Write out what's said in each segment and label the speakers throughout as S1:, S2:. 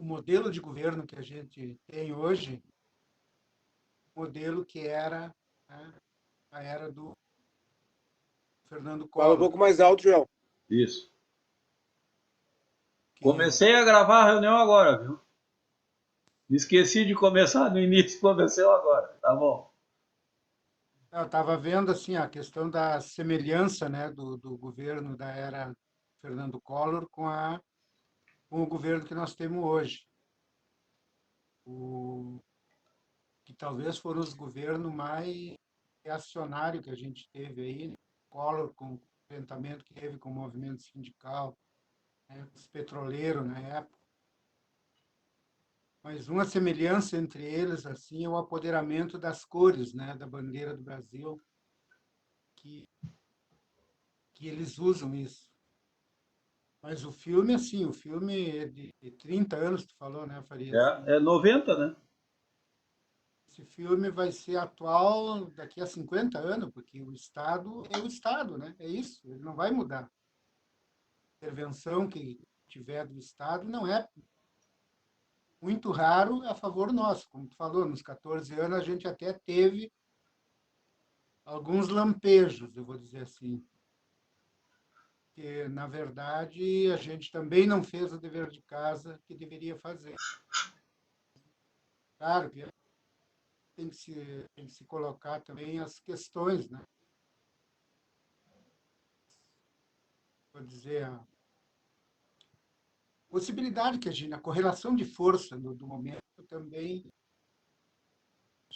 S1: o modelo de governo que a gente tem hoje, modelo que era, né, a era do Fernando
S2: Fala um
S1: Collor.
S2: pouco mais alto, João.
S3: Isso.
S1: Que,
S3: Comecei a gravar a reunião agora, viu? Me esqueci de começar no início, comecei agora. Tá bom.
S1: eu estava vendo assim a questão da semelhança, né, do governo da era Fernando Collor com o governo que nós temos hoje. Que talvez foram os governos mais reacionários que a gente teve aí, né? Collor com o enfrentamento que teve com o movimento sindical, né, os petroleiros na época. Mas uma semelhança entre eles assim é o apoderamento das cores, né, da bandeira do Brasil, que que eles usam isso. Mas o filme, assim, o filme é de 30 anos, tu falou, né, Farias?
S3: É 90, né?
S1: Esse filme vai ser atual daqui a 50 anos, porque o Estado é o Estado, né? É isso, ele não vai mudar. A intervenção que tiver do Estado não é muito raro a favor nosso. Como tu falou, nos 14 anos a gente até teve alguns lampejos, eu vou dizer assim. Que, na verdade, a gente também não fez o dever de casa que deveria fazer. Claro que tem que se colocar também as questões, né? Vou dizer, a possibilidade que a correlação de força do momento também,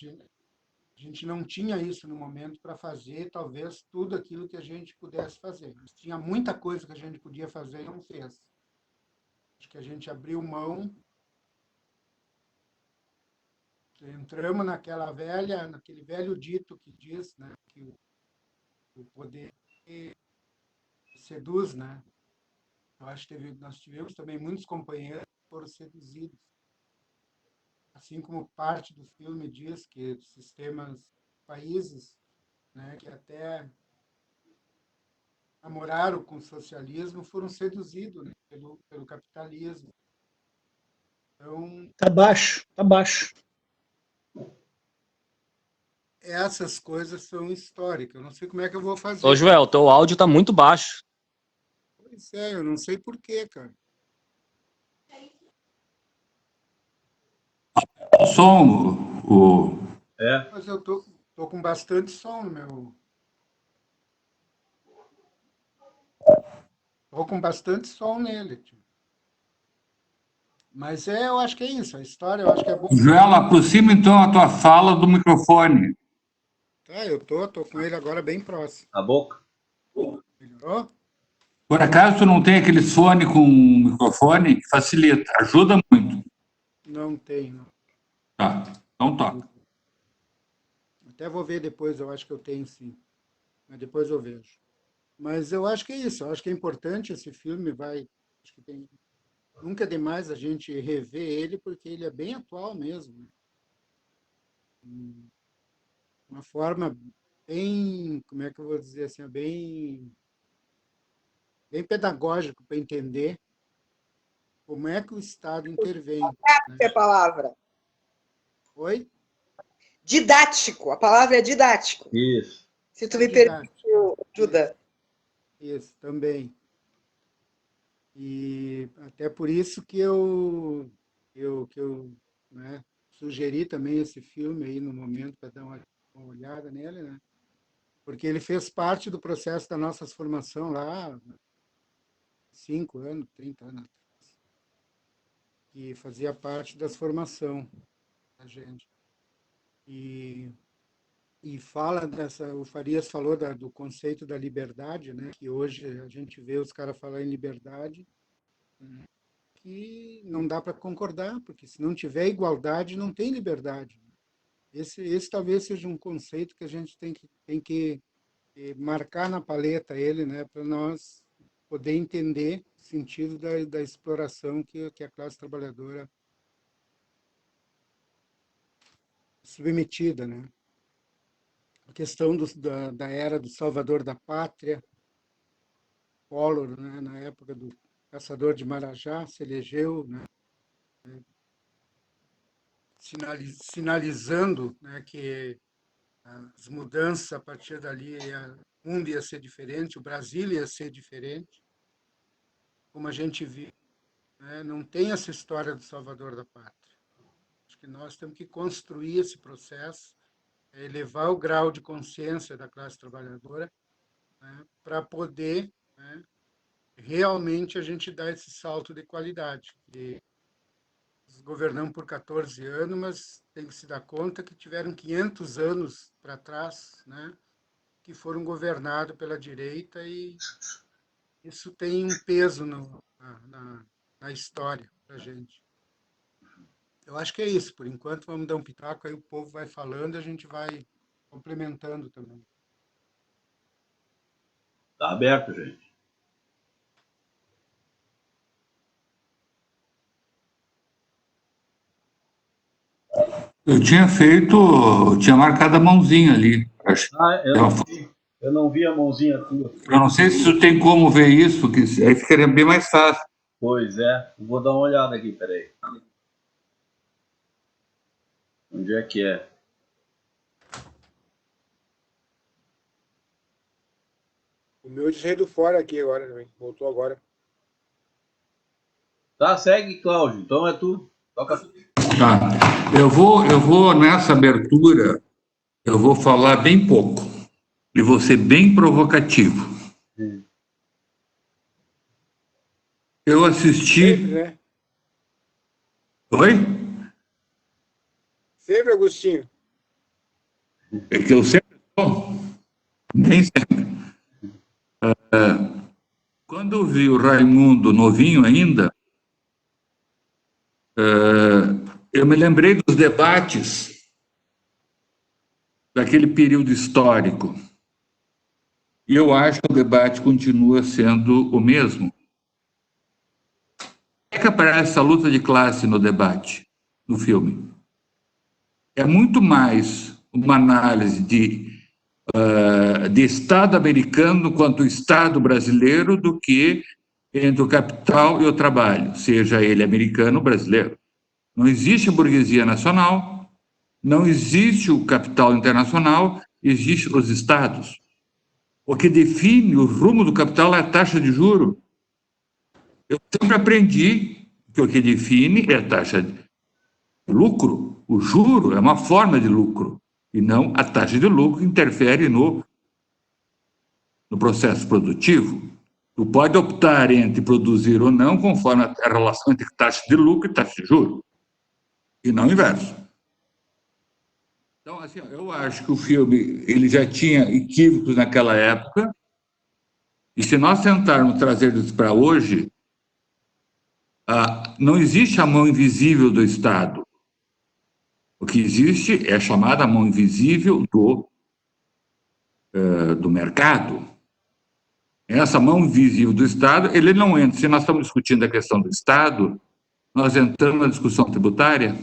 S1: a gente não tinha isso no momento para fazer, talvez, tudo aquilo que a gente pudesse fazer. Mas tinha muita coisa que a gente podia fazer e não fez. Acho que a gente abriu mão, entramos naquele velho dito que diz, né, que o poder seduz, né? Eu acho que nós tivemos também muitos companheiros que foram seduzidos. Assim como parte do filme diz que sistemas, países, né, que até namoraram com o socialismo foram seduzidos, né, pelo capitalismo. Então,
S4: Tá baixo, tá baixo.
S1: essas coisas são históricas. Eu não sei como é que eu vou
S5: Ô,
S1: fazer.
S5: Joel, teu áudio tá muito baixo.
S1: Pois é, eu não sei por quê, cara.
S6: Som,
S3: É.
S1: Mas eu tô com bastante som no meu. Tô com bastante som nele, tio. Mas eu acho que é isso. A história, eu acho que é bom.
S6: Joel, aproxima então a tua fala do microfone.
S1: Tá, eu tô com ele agora bem próximo.
S3: A boca.
S1: Melhorou?
S6: Por acaso tu não tem aquele fone com microfone que facilita, ajuda muito.
S1: Não tem, não.
S6: Tá, então toca.
S1: Até vou ver depois, eu acho que eu tenho sim. Mas depois eu vejo. Mas eu acho que é isso. Eu acho que é importante esse filme, acho que nunca é demais a gente rever ele, porque ele é bem atual mesmo. Uma forma bem, como é que eu vou dizer assim, bem pedagógico para entender como é que o Estado intervém.
S2: Didático é a palavra.
S1: Oi?
S2: Didático. A palavra é didático.
S3: Isso.
S2: Se tu me
S1: Didático.
S2: permite, ajuda.
S1: Isso, também. E até por isso que eu, né, sugeri também esse filme aí no momento para dar uma olhada nele, né? Porque ele fez parte do processo da nossa formação lá, 5 anos, 30 anos atrás, que fazia parte das formação da gente. E, e fala o Farias falou do conceito da liberdade, né? Que hoje a gente vê os caras falar em liberdade, né, que não dá para concordar, porque se não tiver igualdade, não tem liberdade. Esse talvez seja um conceito que a gente tem que marcar na paleta ele, né, para nós poder entender o sentido da exploração que a classe trabalhadora é submetida, né? A questão da era do salvador da pátria, Collor, né, na época do caçador de Marajá, se elegeu, né, sinalizando, né, que as mudanças a partir dali, o mundo ia ser diferente, o Brasil ia ser diferente, como a gente viu, né, não tem essa história do Salvador da Pátria. Acho que nós temos que construir esse processo, elevar o grau de consciência da classe trabalhadora, né, para poder, né, realmente a gente dar esse salto de qualidade. E nós governamos por 14 anos, mas tem que se dar conta que tiveram 500 anos para trás, né, que foram governados pela direita, e isso tem um peso na história para a gente. Eu acho que é isso. Por enquanto, vamos dar um pitaco, aí o povo vai falando e a gente vai complementando também.
S3: Tá aberto, gente.
S6: Eu tinha marcado a mãozinha ali.
S3: Ah, eu não vi a mãozinha tua.
S6: Eu não sei se tu tem como ver isso, porque aí ficaria bem mais fácil.
S3: Pois é, vou dar uma olhada aqui, peraí. Onde é que é?
S4: O meu tinha saído fora aqui agora também. Voltou agora.
S3: Tá, segue, Cláudio. Então é tu. Toca tu.
S6: Tá. Eu vou nessa abertura, eu vou falar bem pouco e vou ser bem provocativo. Eu assisti.
S4: Sempre, né?
S6: Oi?
S4: Sempre, Agostinho.
S6: É que eu sempre estou. Nem sempre. Quando eu vi o Raimundo novinho ainda, eu me lembrei dos debates daquele período histórico. E eu acho que o debate continua sendo o mesmo. É que aparece essa luta de classe no debate, no filme. É muito mais uma análise de Estado americano quanto o Estado brasileiro do que entre o capital e o trabalho, seja ele americano ou brasileiro. Não existe a burguesia nacional, não existe o capital internacional, existem os Estados. O que define o rumo do capital é a taxa de juro. Eu sempre aprendi que o que define é a taxa de lucro. O juro é uma forma de lucro, e não a taxa de lucro que interfere no processo produtivo. Tu pode optar entre produzir ou não conforme a relação entre taxa de lucro e taxa de juro, e não o inverso. Então, assim, eu acho que o filme ele já tinha equívocos naquela época, e se nós tentarmos trazer isso para hoje, não existe a mão invisível do Estado. O que existe é a chamada mão invisível do mercado. Essa mão invisível do Estado, ele não entra. Se nós estamos discutindo a questão do Estado, nós entramos na discussão tributária,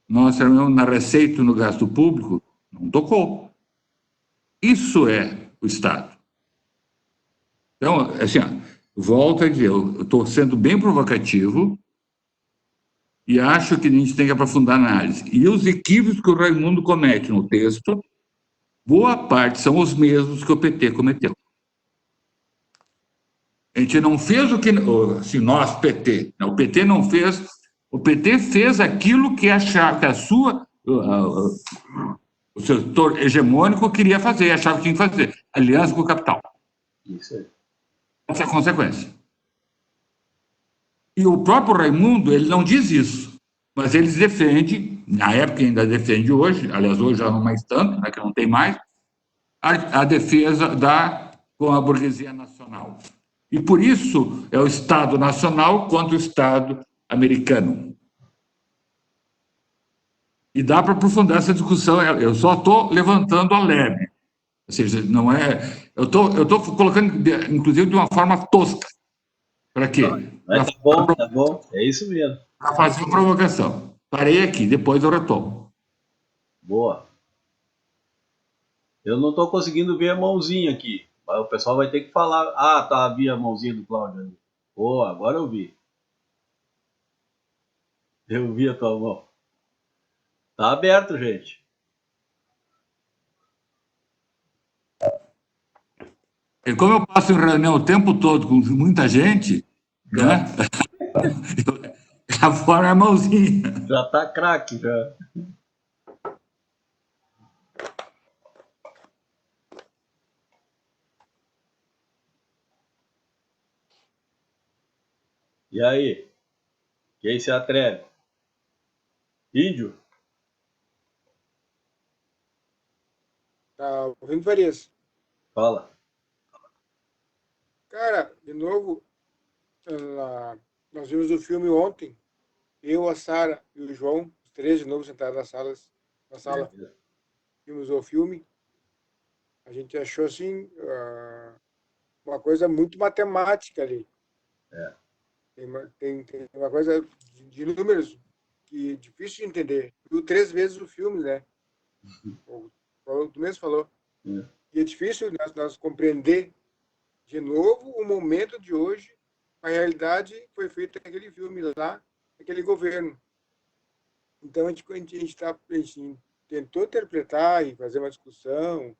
S6: nós entramos na receita e no gasto público, não tocou. Isso é o Estado. Então, assim, volto a dizer, eu estou sendo bem provocativo e acho que a gente tem que aprofundar a análise. E os equívocos que o Raimundo comete no texto, boa parte são os mesmos que o PT cometeu. A gente não fez o que, assim, nós, PT, o PT não fez, o PT fez aquilo que achava que o setor hegemônico queria fazer, achava que tinha que fazer, aliança com o capital.
S3: Isso aí.
S6: Essa é a consequência. E o próprio Raimundo, ele não diz isso, mas ele defende, na época ainda defende hoje, aliás, hoje já não mais tanto, né, que não tem mais, a defesa com a burguesia nacional. E por isso é o Estado nacional contra o Estado americano. E dá para aprofundar essa discussão, eu só estou levantando a leve. Ou seja, não é. Eu estou colocando, inclusive, de uma forma tosca. Para quê?
S3: Mas tá bom, tá bom. É isso mesmo.
S6: Para fazer uma provocação. Parei aqui, depois eu retomo.
S3: Boa. Eu não estou conseguindo ver a mãozinha aqui. Mas o pessoal vai ter que falar. Ah, tá, vi a mãozinha do Cláudio ali. Boa, agora eu vi. Eu vi a tua mão. Tá aberto, gente.
S6: E como eu passo em reunião o tempo todo com muita gente, né? Já fora a mãozinha.
S3: Já tá craque, já. E aí? Quem se atreve? Índio?
S4: Tá ouvindo, Farias?
S3: Fala.
S4: Cara, de novo, nós vimos o filme ontem. Eu, a Sara e o João, os três de novo sentados na sala, vimos o filme. A gente achou, assim, uma coisa muito matemática ali. Tem uma coisa de números que é difícil de entender. Viu 3 vezes o filme, né? Tu mesmo falou. E é difícil nós compreender de novo o momento de hoje, a realidade que foi feita naquele filme lá, naquele governo. Então, a gente tentou interpretar e fazer uma discussão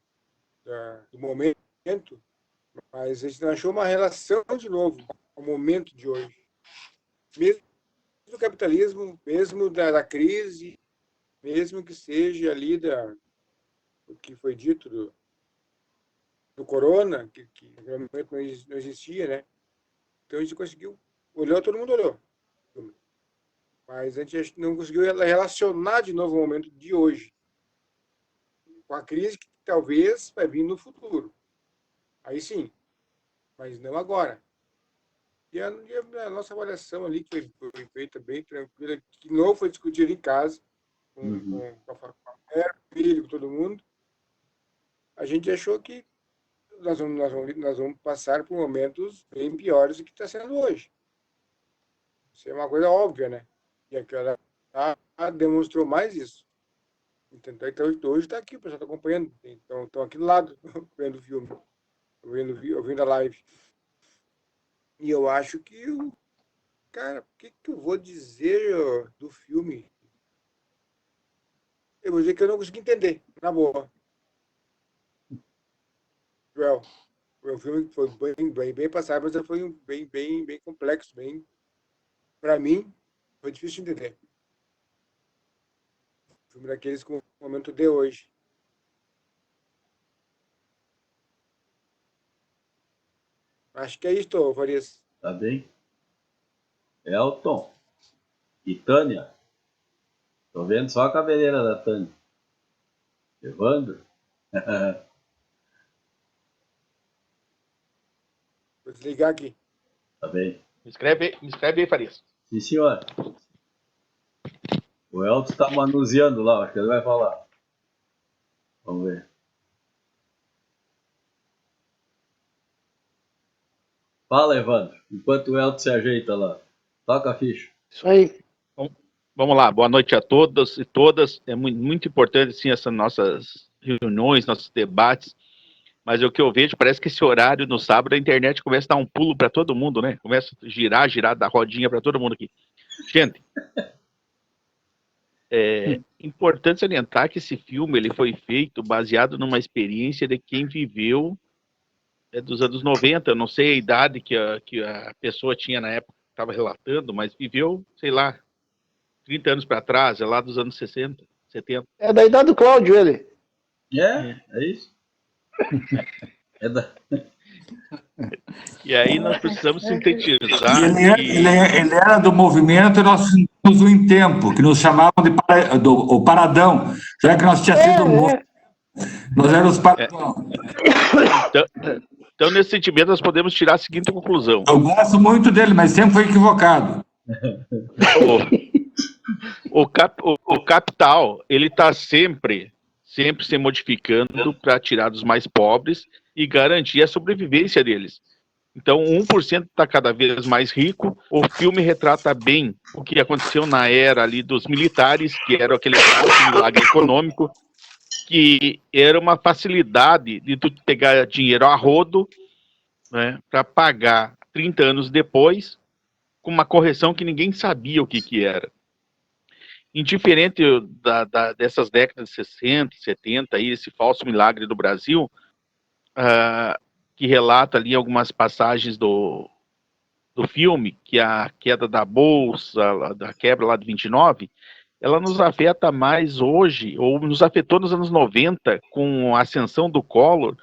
S4: do momento, mas a gente não achou uma relação de novo ao momento de hoje. Mesmo do capitalismo, mesmo da crise, mesmo que seja ali o que foi dito do corona, que realmente não existia, né? Então a gente conseguiu, todo mundo olhou, mas a gente não conseguiu relacionar de novo o momento de hoje com a crise que talvez vai vir no futuro. Aí sim, mas não agora. E a nossa avaliação ali, que foi feita bem tranquila, que não foi discutida em casa, com a família, com o filho, com todo mundo, a gente achou que nós vamos passar por momentos bem piores do que está sendo hoje. Isso é uma coisa óbvia, né? E aquela demonstrou mais isso. Então, hoje está aqui, o pessoal está acompanhando. Então, estão aqui do lado, vendo o filme, ouvindo a live. E eu acho que, cara, o que eu vou dizer do filme? Eu vou dizer que eu não consegui entender, na boa. Joel, foi um filme que foi bem passado, mas foi bem complexo, para mim, foi difícil de entender. Um filme daqueles com o momento de hoje. Acho que é isso, Farias.
S3: Tá bem? Elton. E Tânia. Tô vendo só a cabeleira da Tânia. Evandro.
S4: Vou desligar aqui.
S3: Tá bem.
S7: Me escreve aí, Farias.
S3: Sim, senhor. O Elton tá manuseando lá, acho que ele vai falar. Vamos ver. Fala, Evandro. Enquanto o Elton se ajeita lá. Toca a ficha.
S7: Isso aí. Vamos lá, boa noite a todos e todas. É muito importante, sim, essas nossas reuniões, nossos debates. Mas o que eu vejo, parece que esse horário no sábado, a internet começa a dar um pulo para todo mundo, né? Começa a girar, dar rodinha para todo mundo aqui. Gente, é importante salientar que esse filme ele foi feito baseado numa experiência de quem viveu dos anos 90. Eu não sei a idade que a pessoa tinha na época que estava relatando, mas viveu, sei lá, 30 anos para trás, é lá dos anos 60, 70.
S8: É da idade do Cláudio, ele.
S3: É isso?
S7: E aí nós precisamos sintetizar.
S6: Ele era do movimento e nós fizemos o Em Tempo, que nos chamavam de o Paradão, já que nós tínhamos sido nós éramos os Paradão.
S7: Então, nesse sentimento, nós podemos tirar a seguinte conclusão.
S6: Eu gosto muito dele, mas sempre foi equivocado.
S7: O capital, ele está sempre se modificando para tirar dos mais pobres e garantir a sobrevivência deles. Então, 1% está cada vez mais rico. O filme retrata bem o que aconteceu na era ali dos militares, que era aquele milagre econômico, que era uma facilidade de tu pegar dinheiro a rodo, né, para pagar 30 anos depois, com uma correção que ninguém sabia o que era. indiferente dessas décadas de 60, 70, aí, esse falso milagre do Brasil, que relata ali algumas passagens do filme, que a queda da Bolsa, da quebra lá de 29, ela nos afeta mais hoje, ou nos afetou nos anos 90, com a ascensão do Collor,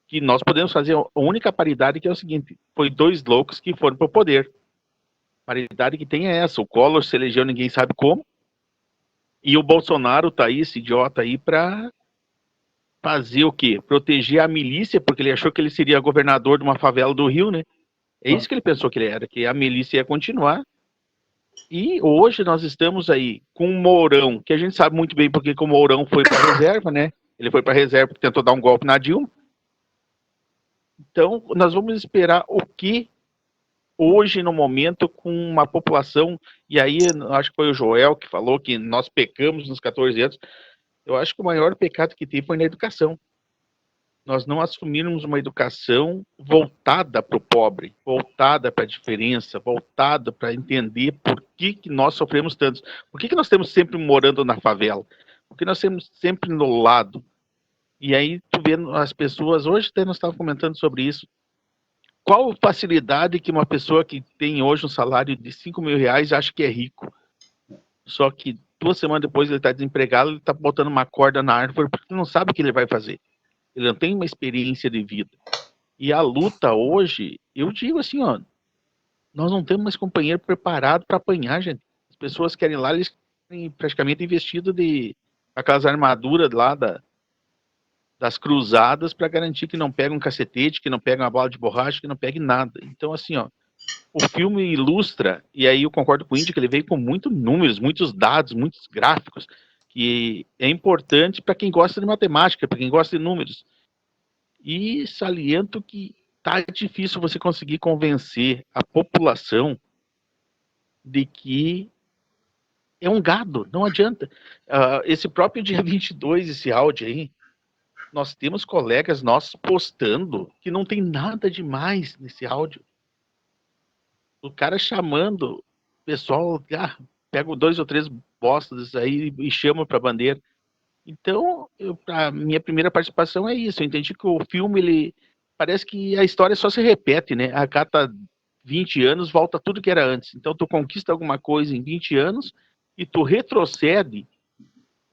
S7: que nós podemos fazer a única paridade, que é o seguinte: foi dois loucos que foram para o poder. A paridade que tem é essa: o Collor se elegeu, ninguém sabe como, e o Bolsonaro tá aí, esse idiota aí, para fazer o quê? Proteger a milícia, porque ele achou que ele seria governador de uma favela do Rio, né? É isso que ele pensou que ele era, que a milícia ia continuar. E hoje nós estamos aí com o Mourão, que a gente sabe muito bem porque o Mourão foi para a reserva, né? Ele foi para a reserva porque tentou dar um golpe na Dilma. Então, nós vamos esperar o que hoje, no momento, com uma população, e aí, acho que foi o Joel que falou que nós pecamos nos 14 anos. Eu acho que o maior pecado que teve foi na educação. Nós não assumirmos uma educação voltada para o pobre, voltada para a diferença, voltada para entender por que nós sofremos tanto. Por que nós estamos sempre morando na favela? Por que nós estamos sempre no lado? E aí, tu vendo as pessoas, hoje até nós estávamos comentando sobre isso, qual facilidade que uma pessoa que tem hoje um salário de 5 mil reais acha que é rico? Só que 2 semanas depois ele está desempregado, ele está botando uma corda na árvore porque ele não sabe o que ele vai fazer. Ele não tem uma experiência de vida. E a luta hoje, eu digo assim, ó, nós não temos mais companheiro preparado para apanhar, gente. As pessoas querem lá, eles querem praticamente investido de aquelas armaduras lá das cruzadas para garantir que não pega um cacetete, que não pega uma bala de borracha, que não pegue nada. Então, assim, ó, o filme ilustra, e aí eu concordo com o Índio, que ele veio com muitos números, muitos dados, muitos gráficos, que é importante para quem gosta de matemática, para quem gosta de números. E saliento que tá difícil você conseguir convencer a população de que é um gado, não adianta. Esse próprio dia 22, esse áudio aí, nós temos colegas nossos postando que não tem nada demais nesse áudio. O cara chamando o pessoal, pega 2 ou 3 bostas aí e chama para bandeira. Então, a minha primeira participação é isso. Eu entendi que o filme, ele parece que a história só se repete, né? A cada 20 anos volta tudo que era antes. Então, tu conquista alguma coisa em 20 anos e tu retrocede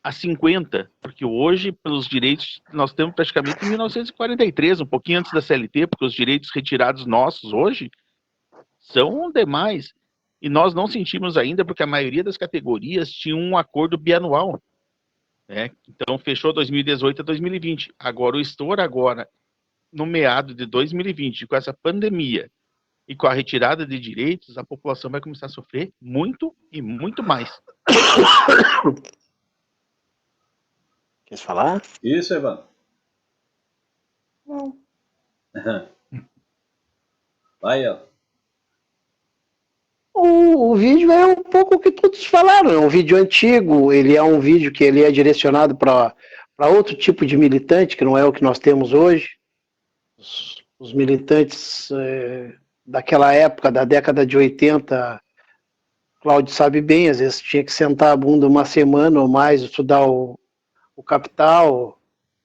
S7: a 50, porque hoje, pelos direitos, nós temos praticamente em 1943, um pouquinho antes da CLT, porque os direitos retirados nossos hoje são demais. E nós não sentimos ainda, porque a maioria das categorias tinha um acordo bianual, né? Então, fechou 2018 a 2020. Agora, o estouro agora, no meado de 2020, com essa pandemia e com a retirada de direitos, a população vai começar a sofrer muito e muito mais.
S8: Quer falar?
S3: Isso, Evandro.
S2: Não.
S3: Vai, ó.
S8: O vídeo é um pouco o que todos falaram, é um vídeo antigo, ele é um vídeo que ele é direcionado para outro tipo de militante, que não é o que nós temos hoje. Os militantes daquela época, da década de 80, Cláudio sabe bem, às vezes tinha que sentar a bunda uma semana ou mais, estudar o Capital.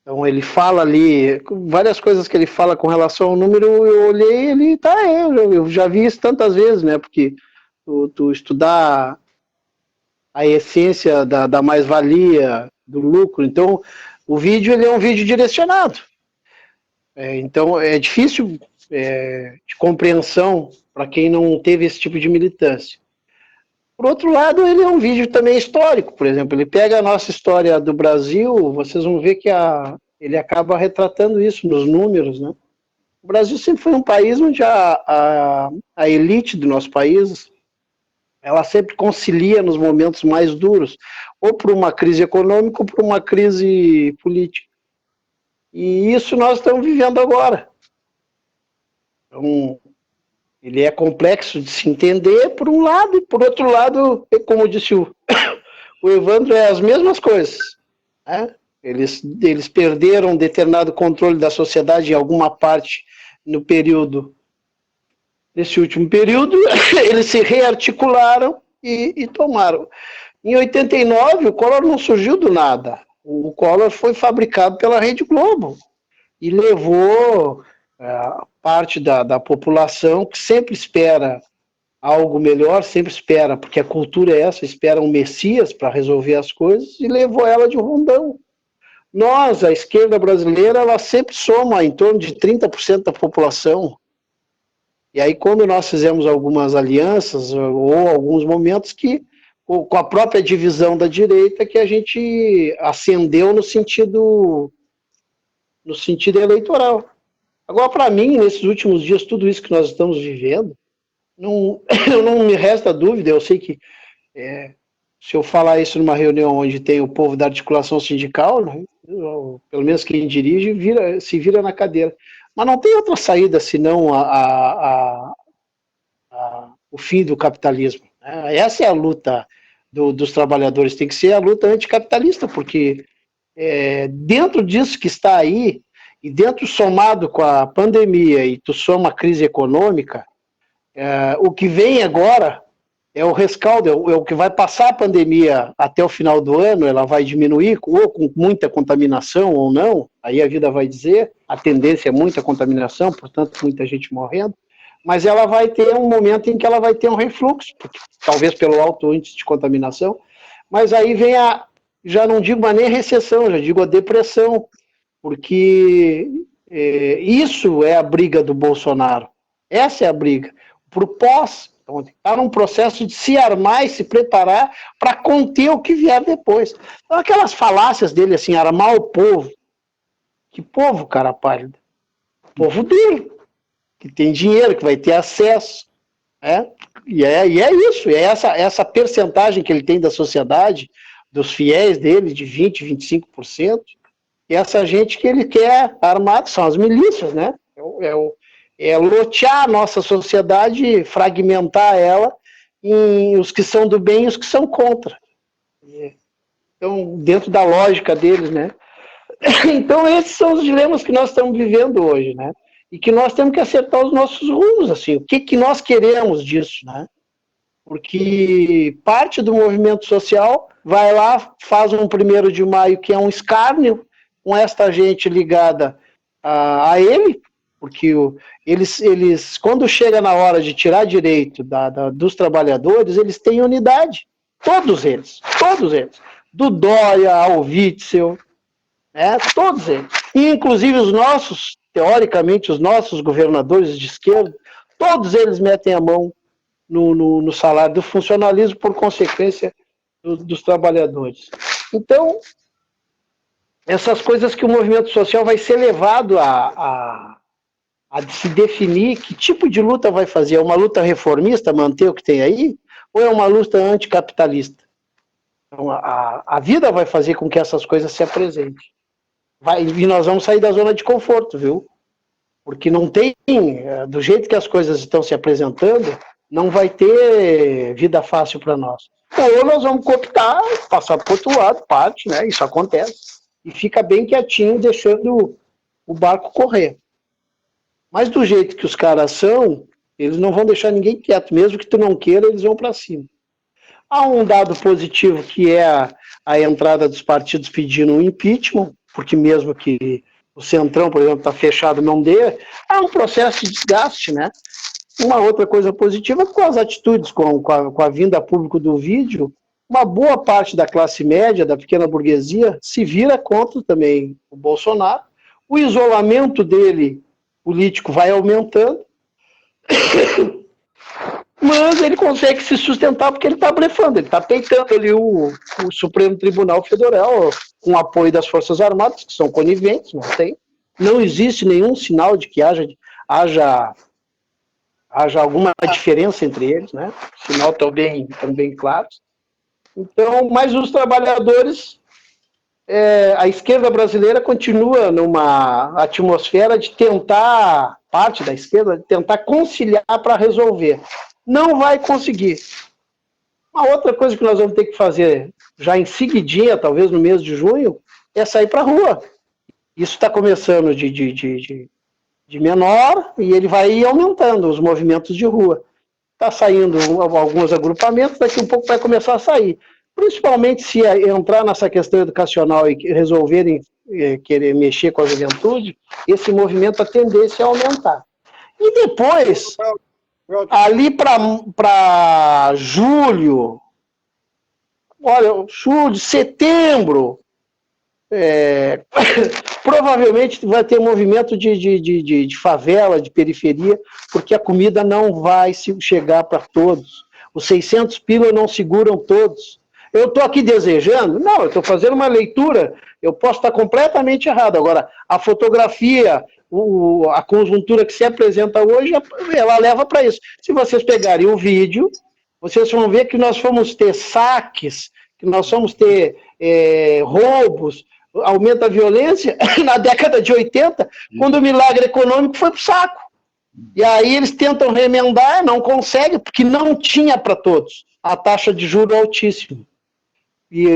S8: Então ele fala ali, várias coisas que ele fala com relação ao número, eu olhei, ele eu já vi isso tantas vezes, né, porque tu estudar a essência da mais-valia, do lucro, então o vídeo ele é um vídeo direcionado. Então é difícil de compreensão para quem não teve esse tipo de militância. Por outro lado, ele é um vídeo também histórico, por exemplo, ele pega a nossa história do Brasil, vocês vão ver que ele acaba retratando isso nos números, né? O Brasil sempre foi um país onde a elite do nosso país, ela sempre concilia nos momentos mais duros, ou por uma crise econômica ou por uma crise política. E isso nós estamos vivendo agora. Então, ele é complexo de se entender por um lado, e por outro lado, como disse o Evandro, é as mesmas coisas, né? Eles perderam determinado controle da sociedade em alguma parte nesse último período, eles se rearticularam e tomaram. Em 89, o Collor não surgiu do nada. O Collor foi fabricado pela Rede Globo e levou parte da população que sempre espera algo melhor, sempre espera, porque a cultura é essa, espera um Messias para resolver as coisas, e levou ela de rondão. Nós, a esquerda brasileira, ela sempre soma em torno de 30% da população. E aí, quando nós fizemos algumas alianças, ou alguns momentos que, com a própria divisão da direita, que a gente ascendeu no sentido eleitoral. Agora, para mim, nesses últimos dias, tudo isso que nós estamos vivendo, não me resta dúvida, eu sei que se eu falar isso numa reunião onde tem o povo da articulação sindical, né, pelo menos quem dirige, se vira na cadeira. Mas não tem outra saída senão o fim do capitalismo. Né? Essa é a luta dos trabalhadores, tem que ser a luta anticapitalista, porque dentro disso que está aí, e dentro somado com a pandemia, e tu soma a crise econômica, o que vem agora é o rescaldo, é o que vai passar a pandemia até o final do ano, ela vai diminuir, ou com muita contaminação ou não, aí a vida vai dizer, a tendência é muita contaminação, portanto muita gente morrendo, mas ela vai ter um momento em que ela vai ter um refluxo, talvez pelo alto índice de contaminação, mas aí vem já não digo mais nem recessão, já digo a depressão, porque isso é a briga do Bolsonaro, essa é a briga. Para o pós, então, está num processo de se armar e se preparar para conter o que vier depois. Então, aquelas falácias dele, assim, armar o povo. Que povo, cara pálido? O povo dele, que tem dinheiro, que vai ter acesso. E é isso, é essa percentagem que ele tem da sociedade, dos fiéis dele, de 20%, 25%, e essa gente que ele quer armar, são as milícias, né? Lotear a nossa sociedade, fragmentar ela em os que são do bem e os que são contra. Então, dentro da lógica deles, né? Então, esses são os dilemas que nós estamos vivendo hoje, né? E que nós temos que acertar os nossos rumos, assim, o que nós queremos disso, né? Porque parte do movimento social vai lá, faz um 1º de maio, que é um escárnio, com esta gente ligada a ele, porque eles, quando chega na hora de tirar direito dos trabalhadores, eles têm unidade. Todos eles. Do Dória ao Witzel, todos eles. E, inclusive, teoricamente, os nossos governadores de esquerda, todos eles metem a mão no salário do funcionalismo por consequência dos trabalhadores. Então, essas coisas que o movimento social vai ser levado a se definir que tipo de luta vai fazer. É uma luta reformista, manter o que tem aí, ou é uma luta anticapitalista? Então, a vida vai fazer com que essas coisas se apresentem. E nós vamos sair da zona de conforto, viu? Porque não tem, do jeito que as coisas estão se apresentando, não vai ter vida fácil para nós. Ou nós vamos cooptar, passar para o outro lado, parte, né? Isso acontece. E fica bem quietinho, deixando o barco correr. Mas do jeito que os caras são, eles não vão deixar ninguém quieto, mesmo que tu não queira, eles vão para cima. Há um dado positivo que é a entrada dos partidos pedindo um impeachment, porque mesmo que o Centrão, por exemplo, está fechado, não dê, há um processo de desgaste, né? Uma outra coisa positiva, com as atitudes, com a vinda a público do vídeo, uma boa parte da classe média, da pequena burguesia, se vira contra também o Bolsonaro. O isolamento dele político vai aumentando, mas ele consegue se sustentar porque ele está blefando, ele está peitando ali o Supremo Tribunal Federal com o apoio das Forças Armadas, que são coniventes, não existe nenhum sinal de que haja alguma diferença entre eles, né? O sinal estão bem claros. Então, mas os trabalhadores, a esquerda brasileira continua numa atmosfera de tentar, parte da esquerda, de tentar conciliar para resolver. Não vai conseguir. Uma outra coisa que nós vamos ter que fazer, já em seguidinha, talvez no mês de junho, é sair para a rua. Isso está começando de menor e ele vai aumentando os movimentos de rua. Está saindo alguns agrupamentos, daqui a um pouco vai começar a sair. principalmente se entrar nessa questão educacional e resolverem querer mexer com a juventude, esse movimento, a tendência é aumentar. E depois, ali para julho, setembro, provavelmente vai ter movimento de favela, de periferia, porque a comida não vai chegar para todos. Os 600 pila não seguram todos. Eu estou aqui desejando? Não, eu estou fazendo uma leitura, eu posso estar completamente errado. Agora, a fotografia, a conjuntura que se apresenta hoje, ela leva para isso. Se vocês pegarem o vídeo, vocês vão ver que nós vamos ter saques, que nós vamos ter roubos, aumenta a violência, na década de 80, quando o milagre econômico foi para o saco. E aí eles tentam remendar, não conseguem, porque não tinha para todos a taxa de juros altíssima. E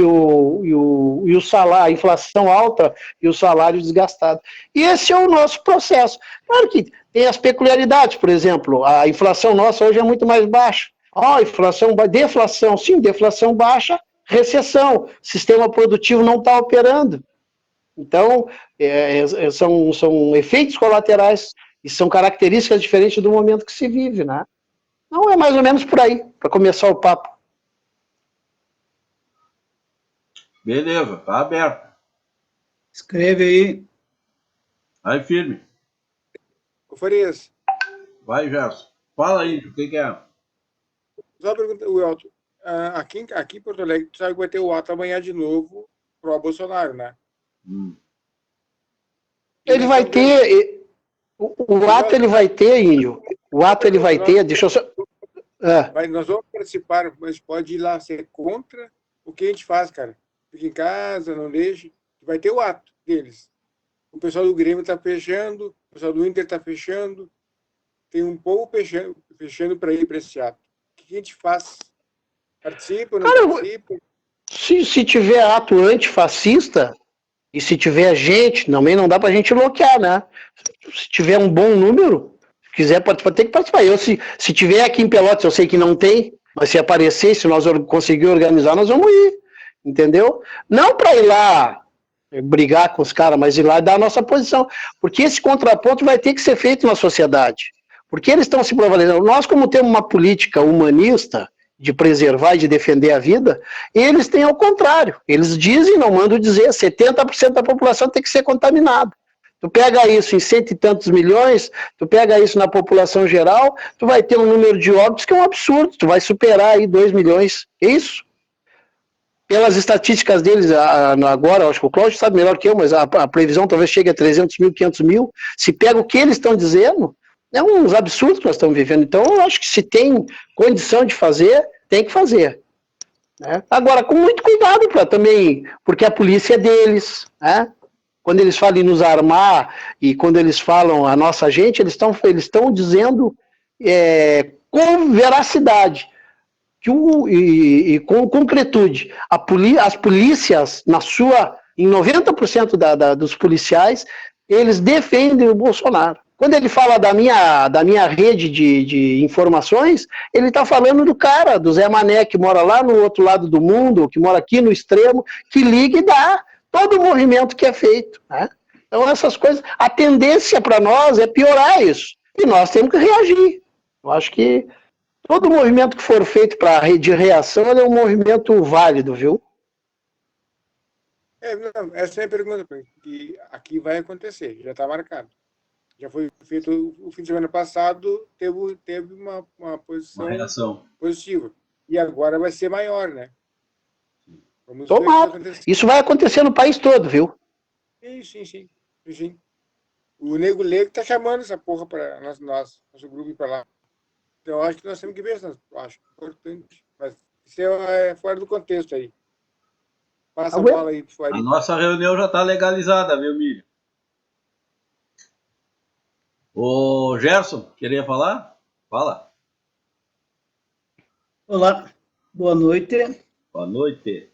S8: o salário, a inflação alta e o salário desgastado. E esse é o nosso processo. Claro que tem as peculiaridades, por exemplo, a inflação nossa hoje é muito mais baixa. Deflação, sim, deflação baixa, recessão, sistema produtivo não está operando. Então, são efeitos colaterais e são características diferentes do momento que se vive, né? Não é mais ou menos por aí, para começar o papo.
S3: Beleza, tá aberto.
S9: Escreve aí.
S3: Vai firme.
S4: O Farias.
S3: Vai, Gerson. Fala aí, o que é?
S4: Só uma pergunta, Welton. Aqui em Porto Alegre, tu sabe que vai ter o ato amanhã de novo pro Bolsonaro, né?
S8: Ele vai ter... O ato ele vai ter, Índio. O ato ele vai ter, deixa eu só...
S4: Mas nós vamos participar, mas pode ir lá ser contra o que a gente faz, cara. Fica em casa, não deixe. Vai ter o ato deles. O pessoal do Grêmio está fechando, o pessoal do Inter está fechando. Tem um povo fechando para ir para esse ato. O que a gente faz? Participa ou não participa?
S8: Se tiver ato antifascista, e se tiver gente, também não dá para a gente bloquear, né? Se tiver um bom número, se quiser participar, tem que participar. Se tiver aqui em Pelotas, eu sei que não tem, mas se aparecer, se nós conseguir organizar, nós vamos ir. Entendeu? Não para ir lá brigar com os caras, mas ir lá e dar a nossa posição. Porque esse contraponto vai ter que ser feito na sociedade. Porque eles estão se prevalecendo. Nós, como temos uma política humanista de preservar e de defender a vida, eles têm ao contrário. Eles dizem, não mandam dizer, 70% da população tem que ser contaminada. Tu pega isso em 100 e tantos milhões, tu pega isso na população geral, tu vai ter um número de óbitos que é um absurdo, tu vai superar aí 2 milhões. É isso. Pelas estatísticas deles, agora, acho que o Cláudio sabe melhor que eu, mas a previsão talvez chegue a 300 mil, 500 mil. Se pega o que eles estão dizendo, é uns absurdos que nós estamos vivendo. Então, eu acho que se tem condição de fazer, tem que fazer. Né? Agora, com muito cuidado também, porque a polícia é deles. Né? Quando eles falam em nos armar e quando eles falam a nossa gente, eles estão dizendo com veracidade. E com concretude, as polícias, em 90% dos policiais, eles defendem o Bolsonaro. Quando ele fala da minha rede de informações, ele está falando do cara, do Zé Mané, que mora lá no outro lado do mundo, que mora aqui no extremo, que liga e dá todo o movimento que é feito. Né? Então, essas coisas, a tendência para nós é piorar isso. E nós temos que reagir. Eu acho que todo movimento que for feito de reação é um movimento válido, viu?
S4: Não, essa é a pergunta, que aqui vai acontecer, já está marcado. Já foi feito o fim de semana passado, teve uma posição
S3: uma reação
S4: positiva. E agora vai ser maior, né? Vamos
S8: Tomara. Isso vai acontecer no país todo, viu?
S4: Sim. O Nego Nego está chamando essa porra para nosso grupo ir para lá. Então, eu acho que nós temos que ver isso. Acho importante. Mas isso é fora do contexto aí. Passa a bola aí, por
S3: A nossa reunião já está legalizada, viu, Miriam? Ô, Gerson, queria falar? Fala.
S9: Olá, boa noite.
S3: Boa noite.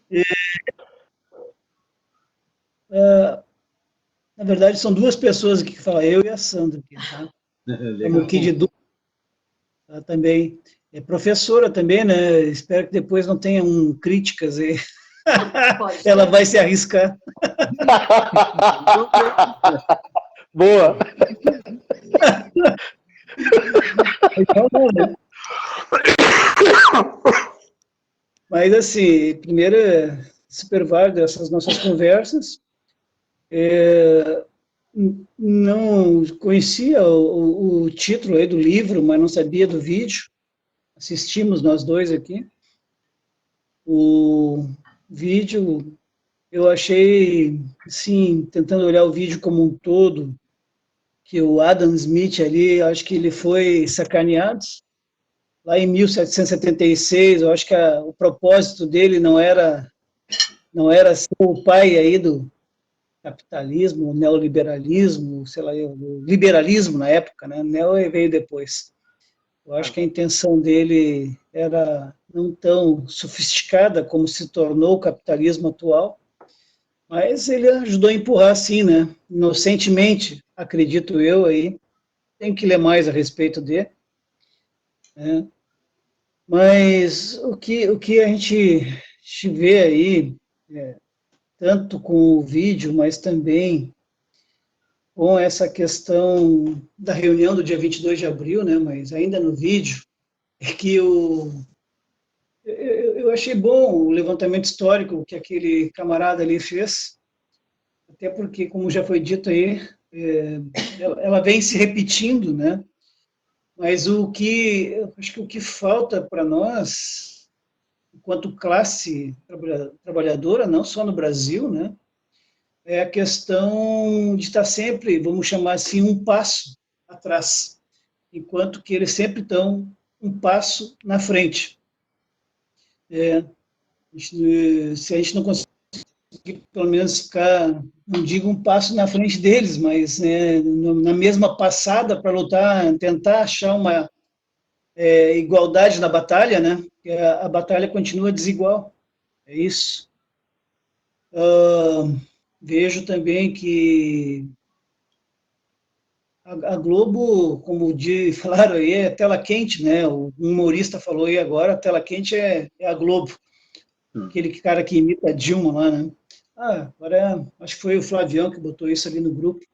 S9: Na verdade, são duas pessoas aqui que falam, eu e a Sandra. Aqui, tá? Estamos aqui de dupla também. é professora também, né? Espero que depois não tenham críticas aí. Ela vai se arriscar.
S8: Boa.
S9: Mas, assim, primeiro, super válido essas nossas conversas. Não conhecia o título aí do livro, mas não sabia do vídeo. Assistimos nós dois aqui. O vídeo, eu achei, sim, tentando olhar o vídeo como um todo, que o Adam Smith ali, acho que ele foi sacaneado. Lá em 1776, eu acho que o propósito dele não era ser o pai aí do capitalismo, neoliberalismo, sei lá, o liberalismo na época, né? Neo veio depois. Eu acho que a intenção dele era não tão sofisticada como se tornou o capitalismo atual, mas ele ajudou a empurrar, sim, né? Inocentemente, acredito eu aí. Tem que ler mais a respeito dele. Né? Mas o que a gente vê aí, tanto com o vídeo, mas também com essa questão da reunião do dia 22 de abril, né, mas ainda no vídeo, é que eu achei bom o levantamento histórico que aquele camarada ali fez, até porque, como já foi dito aí, ela vem se repetindo, né, mas acho que o que falta para nós, enquanto classe trabalhadora, não só no Brasil, né, é a questão de estar sempre, vamos chamar assim, um passo atrás, enquanto que eles sempre estão um passo na frente. Se a gente não conseguir, pelo menos, ficar, não digo um passo na frente deles, mas na mesma passada para lutar, tentar achar uma igualdade na batalha, né? Porque a batalha continua desigual. É isso. Vejo também que a Globo, como falaram aí, é tela quente, né? O humorista falou aí agora, a tela quente é a Globo. Aquele cara que imita a Dilma lá, né? Agora acho que foi o Flavião que botou isso ali no grupo.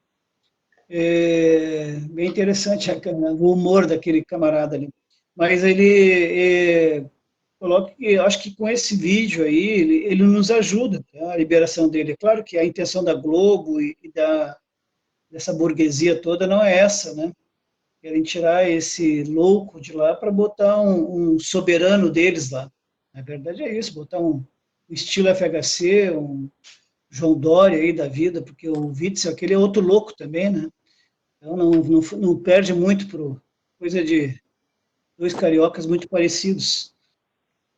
S9: Bem interessante o humor daquele camarada ali. Mas ele coloca que, acho que com esse vídeo aí, ele nos ajuda, tá? A liberação dele. É claro que a intenção da Globo e dessa burguesia toda não é essa, né? Querem tirar esse louco de lá para botar um soberano deles lá. Na verdade é isso, botar um estilo FHC, um João Dória aí da vida, porque o Witzel, aquele é outro louco também, né? Então não perde muito por coisa de dois cariocas muito parecidos.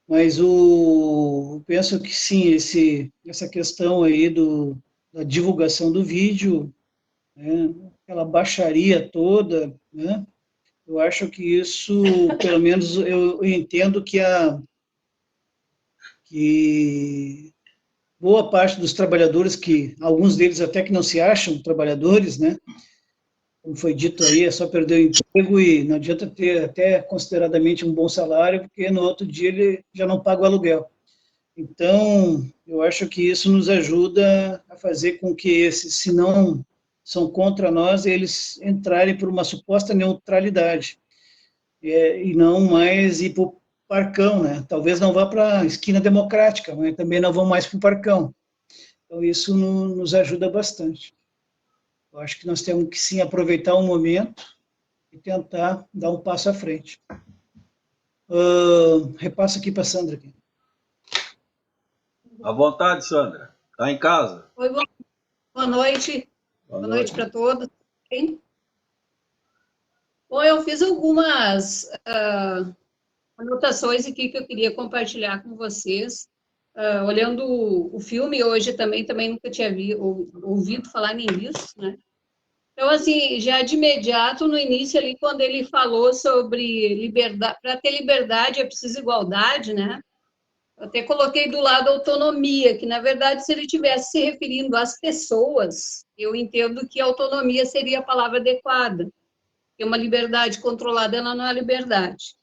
S9: Mas eu penso que sim, essa questão aí da divulgação do vídeo, né, aquela baixaria toda, né, eu acho que isso, pelo menos eu entendo que boa parte dos trabalhadores, que alguns deles até que não se acham trabalhadores, né, como foi dito aí, é só perder o emprego e não adianta ter até consideradamente um bom salário, porque no outro dia ele já não paga o aluguel. Então, eu acho que isso nos ajuda a fazer com que esses, se não são contra nós, eles entrarem por uma suposta neutralidade, e não mais ir para o parcão, né? Talvez não vá para a esquina democrática, mas também não vão mais para o parcão. Então, isso nos ajuda bastante. Eu acho que nós temos que, sim, aproveitar o momento e tentar dar um passo à frente. Repassa aqui para a Sandra. Aqui.
S3: À vontade, Sandra. Está em casa?
S10: Oi, boa noite. Boa noite para todos. Bom, eu fiz algumas anotações aqui que eu queria compartilhar com vocês. Olhando o filme hoje também nunca tinha ouvido falar nisso, né? Então, assim, já de imediato, no início ali, quando ele falou sobre liberdade, para ter liberdade é preciso igualdade, né? Eu até coloquei do lado a autonomia, que, na verdade, se ele estivesse se referindo às pessoas, eu entendo que autonomia seria a palavra adequada, porque uma liberdade controlada, ela não é liberdade.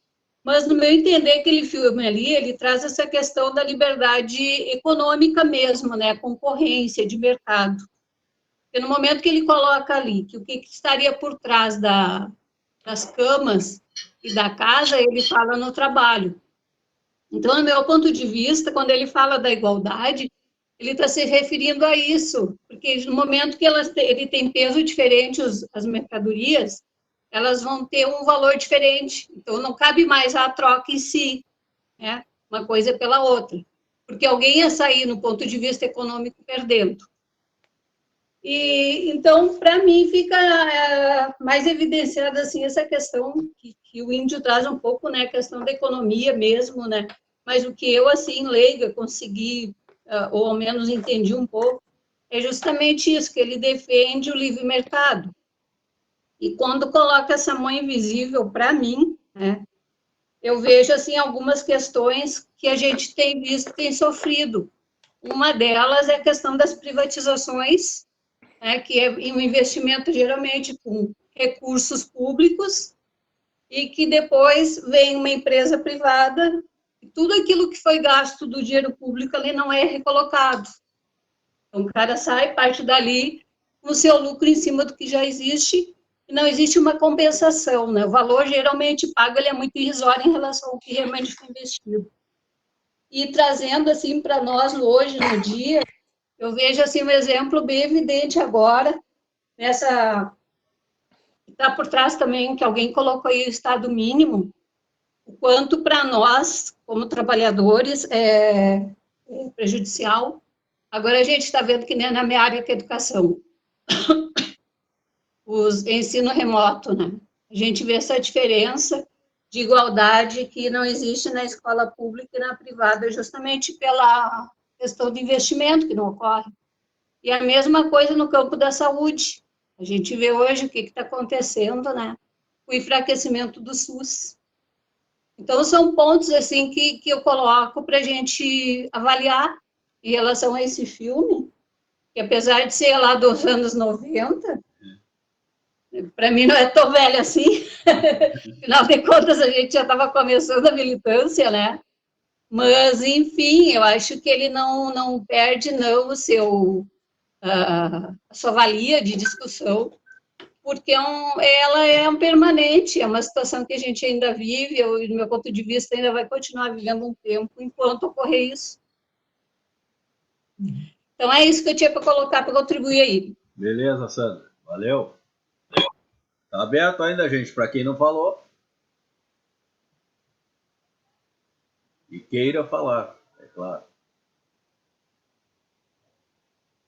S10: Mas, no meu entender, aquele filme ali, ele traz essa questão da liberdade econômica mesmo, né? Concorrência de mercado. Porque no momento que ele coloca ali que o que estaria por trás das camas e da casa, ele fala no trabalho. Então, no meu ponto de vista, quando ele fala da igualdade, ele está se referindo a isso, porque no momento que ele tem peso diferente, as mercadorias, elas vão ter um valor diferente. Então, não cabe mais a troca em si, né? Uma coisa pela outra. Porque alguém ia sair, no ponto de vista econômico, perdendo. E, então, para mim, fica mais evidenciada assim, essa questão que o índio traz um pouco, né? A questão da economia mesmo, né? Mas o que eu, assim, leiga, consegui, ou ao menos entendi um pouco, é justamente isso, que ele defende o livre mercado. E quando coloca essa mão invisível para mim, né, eu vejo assim algumas questões que a gente tem visto, tem sofrido. Uma delas é a questão das privatizações, né, que é um investimento geralmente com recursos públicos e que depois vem uma empresa privada e tudo aquilo que foi gasto do dinheiro público ali não é recolocado. Então, o cara sai, parte dali, com o seu lucro em cima do que já existe, e não existe uma compensação, né? O valor geralmente pago ele é muito irrisório em relação ao que realmente foi investido. E trazendo, assim, para nós, hoje, no dia, eu vejo, assim, um exemplo bem evidente agora, nessa... Está por trás também, que alguém colocou aí o estado mínimo, o quanto para nós, como trabalhadores, é prejudicial. Agora a gente está vendo que nem na minha área que é educação, os ensino remoto, né? A gente vê essa diferença de igualdade que não existe na escola pública e na privada, justamente pela questão do investimento que não ocorre. E a mesma coisa no campo da saúde. A gente vê hoje o que está acontecendo, né? O enfraquecimento do SUS. Então, são pontos assim que eu coloco para a gente avaliar em relação a esse filme, que apesar de ser lá dos anos 90, para mim não é tão velho assim, afinal de contas a gente já estava começando a militância, né? Mas, enfim, eu acho que ele não perde não o seu, a sua valia de discussão, porque ela é um permanente, é uma situação que a gente ainda vive, eu, do meu ponto de vista, ainda vai continuar vivendo um tempo enquanto ocorrer isso. Então, é isso que eu tinha para colocar, para contribuir aí.
S3: Beleza, Sandra. Valeu. Tá aberto ainda, gente, para quem não falou. E queira falar, é claro.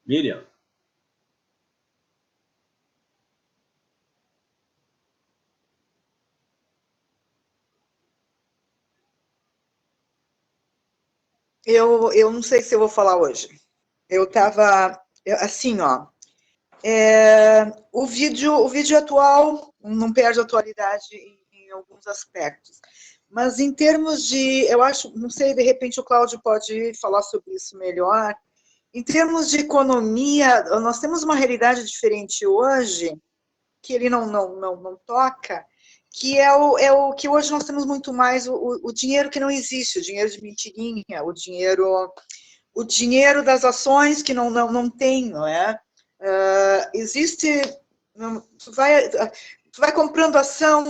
S3: Miriam.
S2: Eu não sei se eu vou falar hoje. Eu estava, assim, ó, o vídeo atual não perde atualidade em alguns aspectos, mas em termos de, eu acho, não sei, de repente o Cláudio pode falar sobre isso melhor, em termos de economia, nós temos uma realidade diferente hoje, que ele não toca, que é o que hoje nós temos muito mais o dinheiro que não existe, o dinheiro de mentirinha, o dinheiro das ações que não tem, não é? Existe, tu vai comprando ação,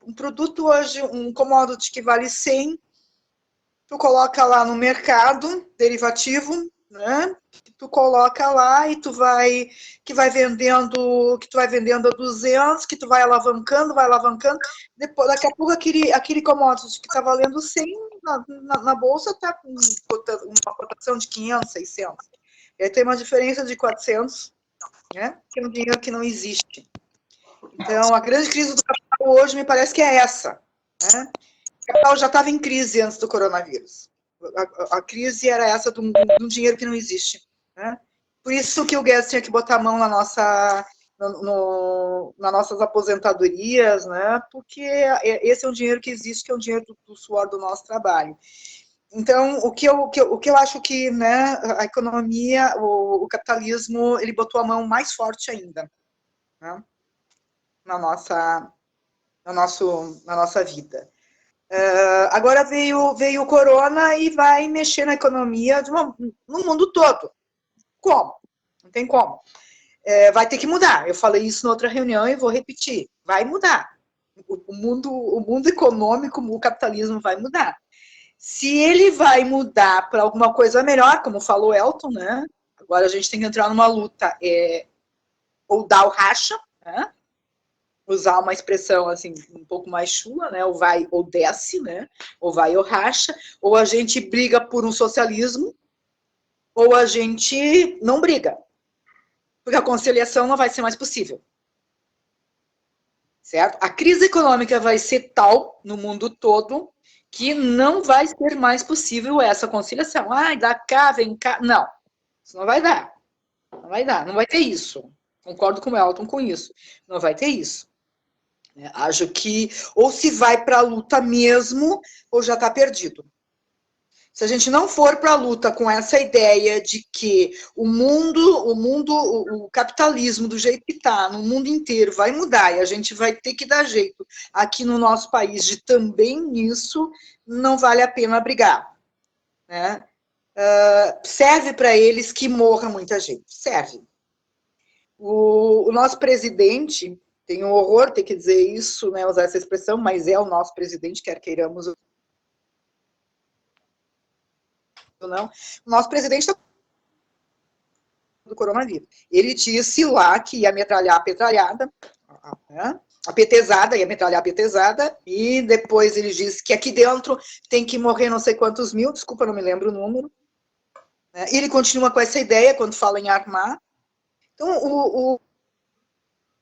S2: um produto hoje, um commodity que vale 100, tu coloca lá no mercado derivativo, né? Tu coloca lá e tu vai vendendo a 200, que tu vai alavancando, depois, daqui a pouco aquele commodity que está valendo 100 na bolsa está com uma cotação de 500, 600. E aí tem uma diferença de 400, né? Que é um dinheiro que não existe. Então, a grande crise do capital hoje me parece que é essa, né? O capital já estava em crise antes do coronavírus. A crise era essa de um dinheiro que não existe, né? Por isso que o Guedes tinha que botar a mão nas nossas aposentadorias, né? Porque esse é um dinheiro que existe, que é um dinheiro do suor do nosso trabalho. Então, o que eu acho que, né, a economia, o capitalismo, ele botou a mão mais forte ainda, né, na nossa vida. Agora veio o corona e vai mexer na economia no mundo todo. Como? Não tem como. Vai ter que mudar. Eu falei isso na outra reunião e vou repetir. Vai mudar. O mundo econômico, o capitalismo vai mudar. Se ele vai mudar para alguma coisa melhor, como falou Elton, né? Agora a gente tem que entrar numa luta, ou dar o racha, né? Usar uma expressão assim um pouco mais chula, né? Ou vai ou desce, né? Ou vai ou racha, ou a gente briga por um socialismo, ou a gente não briga, porque a conciliação não vai ser mais possível. Certo? A crise econômica vai ser tal no mundo todo que não vai ser mais possível essa conciliação. Dá cá, vem cá. Não, isso não vai dar. Não vai dar, não vai ter isso. Concordo com o Elton com isso. Não vai ter isso. Acho que ou se vai para a luta mesmo, ou já está perdido. Se a gente não for para a luta com essa ideia de que o capitalismo do jeito que está, no mundo inteiro, vai mudar e a gente vai ter que dar jeito aqui no nosso país de também nisso, não vale a pena brigar. Né? Serve para eles que morra muita gente. Serve. O nosso presidente, tem um horror ter que dizer isso, né, usar essa expressão, mas é o nosso presidente, quer queiramos ou não. O nosso presidente está do coronavírus. Ele disse lá que ia metralhar a petralhada, né? A petezada, ia metralhar a petezada, e depois ele disse que aqui dentro tem que morrer não sei quantos mil, desculpa, não me lembro o número. Né? E ele continua com essa ideia quando fala em armar. Então,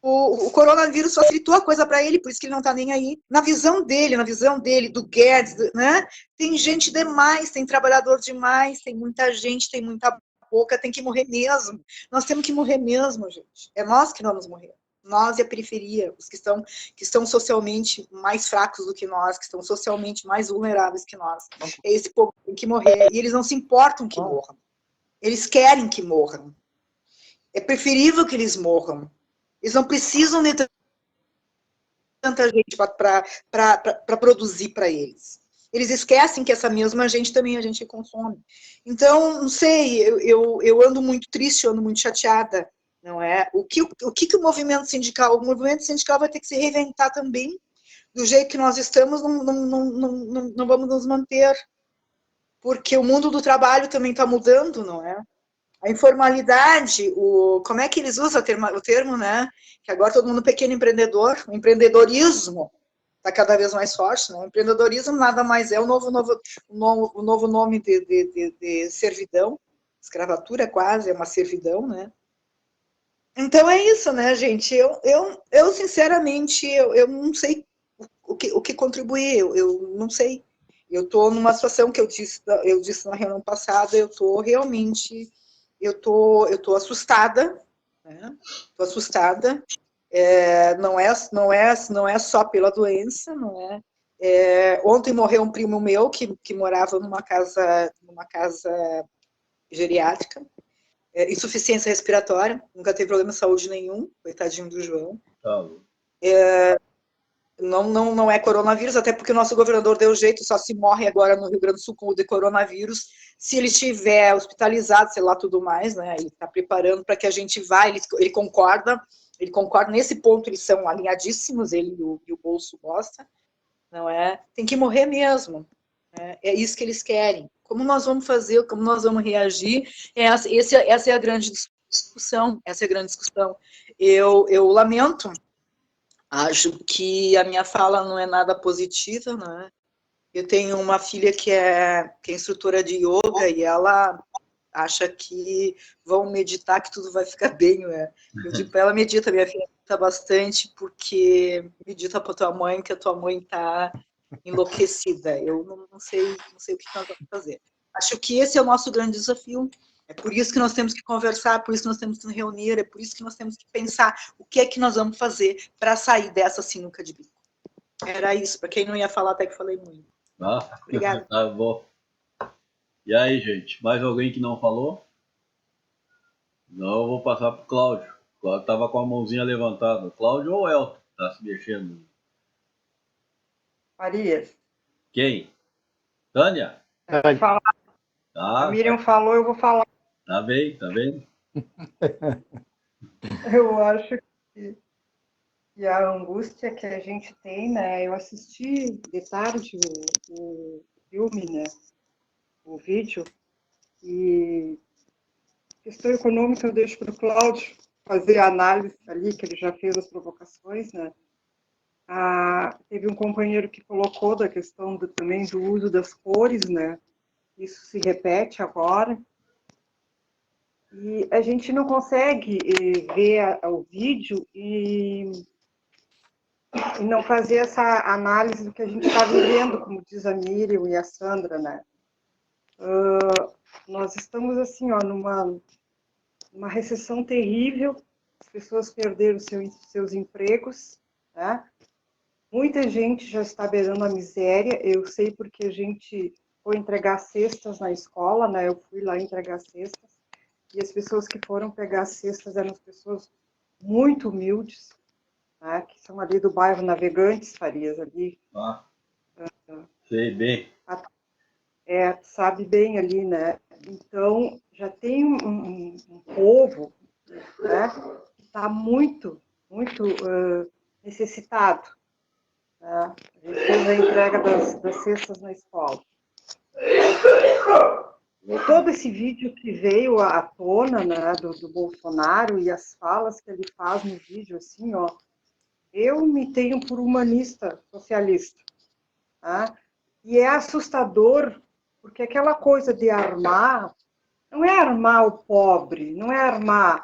S2: o coronavírus facilitou a coisa para ele, por isso que ele não está nem aí. Na visão dele, do Guedes, né? Tem gente demais, tem trabalhador demais, tem muita gente, tem muita boca, tem que morrer mesmo. Nós temos que morrer mesmo, gente. É nós que vamos morrer. Nós e a periferia, os que estão socialmente mais fracos do que nós, que estão socialmente mais vulneráveis que nós. É esse povo que tem que morrer. E eles não se importam que morram. Eles querem que morram. É preferível que eles morram. Eles não precisam de tanta gente para produzir para eles. Eles esquecem que essa mesma gente também a gente consome. Então, não sei, eu ando muito triste, eu ando muito chateada, não é? O que o movimento sindical vai ter que se reinventar também. Do jeito que nós estamos, não vamos nos manter, porque o mundo do trabalho também está mudando, não é? A informalidade, como é que eles usam o termo, né? Que agora todo mundo é pequeno empreendedor, o empreendedorismo está cada vez mais forte, né? O empreendedorismo nada mais é o novo nome de servidão, escravatura quase, é uma servidão, né? Então é isso, né, gente? Eu sinceramente, eu não sei o que contribuir, eu não sei. Eu estou numa situação que eu disse na reunião passada, eu estou realmente... Eu tô assustada, né? Tô assustada. Não é só pela doença, não é? Ontem morreu um primo meu que morava numa casa geriátrica, insuficiência respiratória, nunca teve problema de saúde nenhum, coitadinho do João. Não é coronavírus, até porque o nosso governador deu jeito, só se morre agora no Rio Grande do Sul com o de coronavírus, se ele estiver hospitalizado, sei lá, tudo mais, né? Ele está preparando para que a gente vá, ele concorda nesse ponto, eles são alinhadíssimos, ele e o Bolso gosta, não é? Tem que morrer mesmo, né? É isso que eles querem. Como nós vamos fazer, como nós vamos reagir, essa é a grande discussão, Eu lamento. Acho que a minha fala não é nada positiva, né? Eu tenho uma filha que é instrutora de yoga e ela acha que vão meditar que tudo vai ficar bem, né? Eu digo para ela, medita, minha filha medita bastante, porque medita para tua mãe, que a tua mãe está enlouquecida. Eu não sei o que nós vamos fazer. Acho que esse é o nosso grande desafio. É por isso que nós temos que conversar, por isso que nós temos que nos reunir, é por isso que nós temos que pensar o que é que nós vamos fazer para sair dessa sinuca de bico. Era isso, para quem não ia falar, até que falei muito. Obrigada.
S3: Tá bom. E aí, gente, mais alguém que não falou? Não, eu vou passar para o Cláudio. O Cláudio estava com a mãozinha levantada. Cláudio ou Elton? Está se mexendo.
S11: Maria,
S3: Quem? Tânia?
S2: Falar.
S3: Ah,
S2: A Miriam falou, eu vou falar.
S3: tá bem, tá vendo?
S2: Eu acho que a angústia que a gente tem, né? Eu assisti de tarde o filme, né? O vídeo, e questão econômica eu deixo para o Cláudio fazer a análise ali, que ele já fez as provocações, né? Teve um companheiro que colocou da questão também do uso das cores, né? Isso se repete agora. E a gente não consegue ver o vídeo e não fazer essa análise do que a gente está vivendo, como diz a Miriam e a Sandra, né? Nós estamos, assim, ó, numa recessão terrível, as pessoas perderam seus empregos, né? Muita gente já está beirando a miséria, eu sei porque a gente foi entregar cestas na escola, né? Eu fui lá entregar cestas, e as pessoas que foram pegar cestas eram as pessoas muito humildes, né? Que são ali do bairro Navegantes, Farias, ali.
S3: Sei bem.
S2: Sabe bem ali, né? Então, já tem um povo, né, que está muito necessitado. Né? A gente fez a entrega das cestas na escola. E todo esse vídeo que veio à tona, né, do Bolsonaro e as falas que ele faz no vídeo, assim, ó, eu me tenho por humanista socialista. Tá? E é assustador, porque aquela coisa de armar, não é armar o pobre, não é armar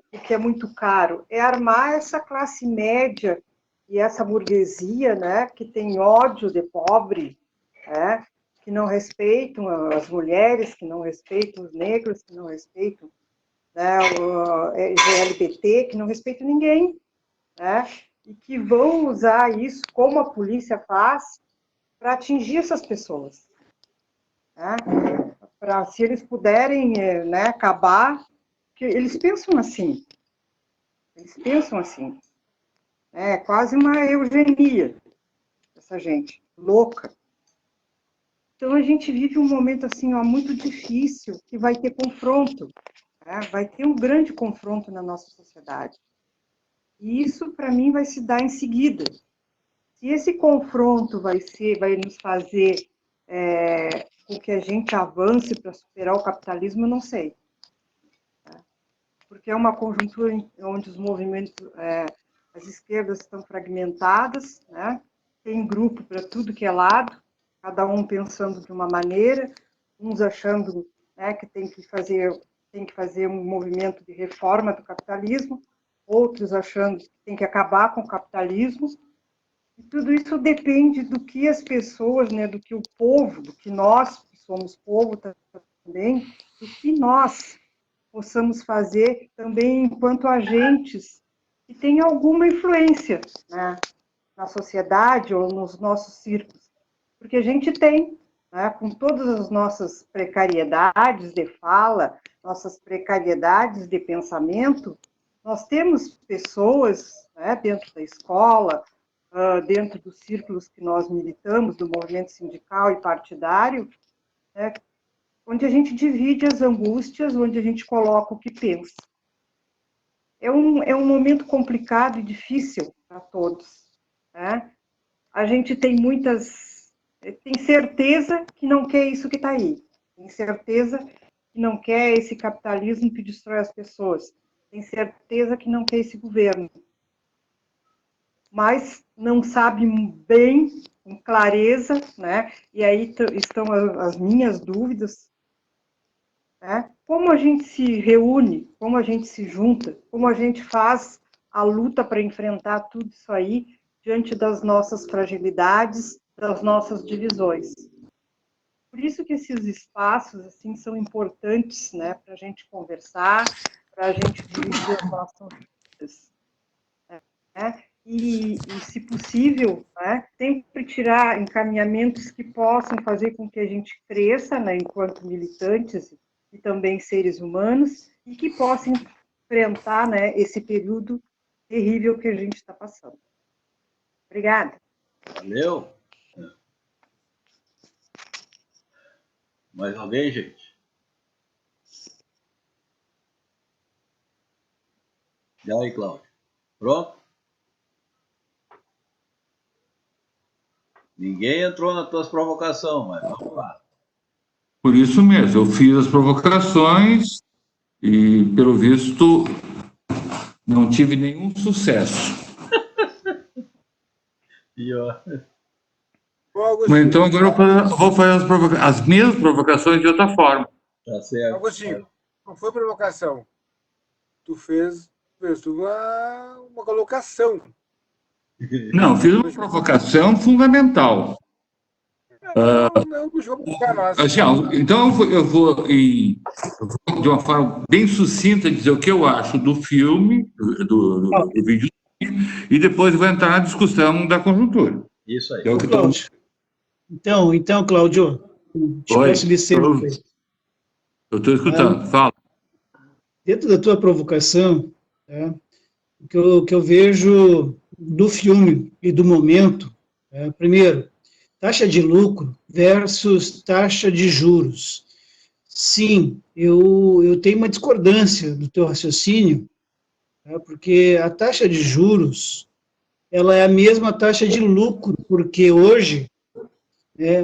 S2: o que é muito caro, é armar essa classe média e essa burguesia, né, que tem ódio de pobre, né, que não respeitam as mulheres, que não respeitam os negros, que não respeitam, né, o LGBT, que não respeitam ninguém, né, e que vão usar isso, como a polícia faz, para atingir essas pessoas. Né? Se eles puderem, né, acabar, que eles pensam assim. Eles pensam assim. É quase uma eugenia, essa gente, louca. Então, a gente vive um momento assim, ó, muito difícil, que vai ter confronto. Né? Vai ter um grande confronto na nossa sociedade. E isso, para mim, vai se dar em seguida. Se esse confronto vai nos fazer com que a gente avance para superar o capitalismo, eu não sei. Porque é uma conjuntura onde os movimentos, as esquerdas estão fragmentadas, né? Tem grupo para tudo que é lado, cada um pensando de uma maneira, uns achando, né, que tem que fazer um movimento de reforma do capitalismo, outros achando que tem que acabar com o capitalismo. E tudo isso depende do que as pessoas, né, do que o povo, do que nós, que somos povo também, do que nós possamos fazer também enquanto agentes que têm alguma influência, né, na sociedade ou nos nossos círculos. Porque a gente tem, né, com todas as nossas precariedades de fala, nossas precariedades de pensamento, nós temos pessoas, né, dentro da escola, dentro dos círculos que nós militamos, do movimento sindical e partidário, né, onde a gente divide as angústias, onde a gente coloca o que pensa. É um momento complicado e difícil para todos. Né? A gente tem certeza que não quer isso que está aí. Tem certeza que não quer esse capitalismo que destrói as pessoas. Tem certeza que não quer esse governo. Mas não sabe bem, com clareza, né? E aí estão as minhas dúvidas, né? Como a gente se reúne, como a gente se junta, como a gente faz a luta para enfrentar tudo isso aí diante das nossas fragilidades, das nossas divisões. Por isso que esses espaços assim são importantes, né? Para a gente conversar, para a gente dirigir as nossas lutas. Né? E, se possível, né, sempre tirar encaminhamentos que possam fazer com que a gente cresça, né, enquanto militantes e também seres humanos, e que possam enfrentar, né, esse período terrível que a gente está passando. Obrigada.
S3: Valeu. Mais alguém, gente? E aí, Cláudio? Pronto? Ninguém entrou nas tuas provocações, mas vamos lá.
S6: Por isso mesmo, eu fiz as provocações e, pelo visto, não tive nenhum sucesso.
S3: E, ó,
S6: Mas então agora eu vou fazer as mesmas provocações de outra forma.
S3: tá certo.
S4: Agostinho, não foi provocação. Tu fez uma colocação.
S6: Não, fiz uma provocação fundamental.
S4: Não puxou para nós.
S6: Assim, então eu vou, de uma forma bem sucinta, dizer o que eu acho do filme, do vídeo, e depois eu vou entrar na discussão da conjuntura.
S3: Isso aí.
S6: É o que
S9: Cláudio. Então, Cláudio, te
S6: Oi,
S9: peço licença.
S6: eu estou escutando, fala.
S9: Dentro da tua provocação, né, o que eu vejo do filme e do momento, primeiro, taxa de lucro versus taxa de juros. Sim, eu tenho uma discordância do teu raciocínio, porque a taxa de juros, ela é a mesma taxa de lucro, porque hoje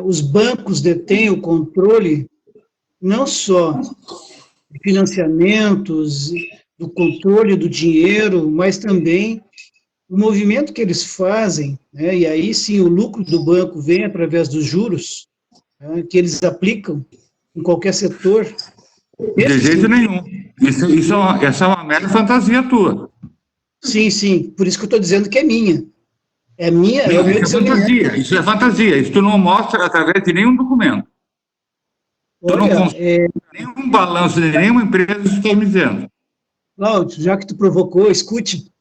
S9: os bancos detêm o controle não só de financiamentos, do controle do dinheiro, mas também o movimento que eles fazem, né, e aí sim o lucro do banco vem através dos juros, que eles aplicam em qualquer setor.
S6: De jeito nenhum. Essa é uma mera fantasia tua.
S9: Sim, por isso que eu estou dizendo que é minha. É minha, é o meu
S6: fantasia, isso é fantasia, isso tu não mostra através de nenhum documento. Tu não consegue nenhum balanço de nenhuma empresa, isso está me dizendo.
S9: Cláudio, já que tu provocou, escute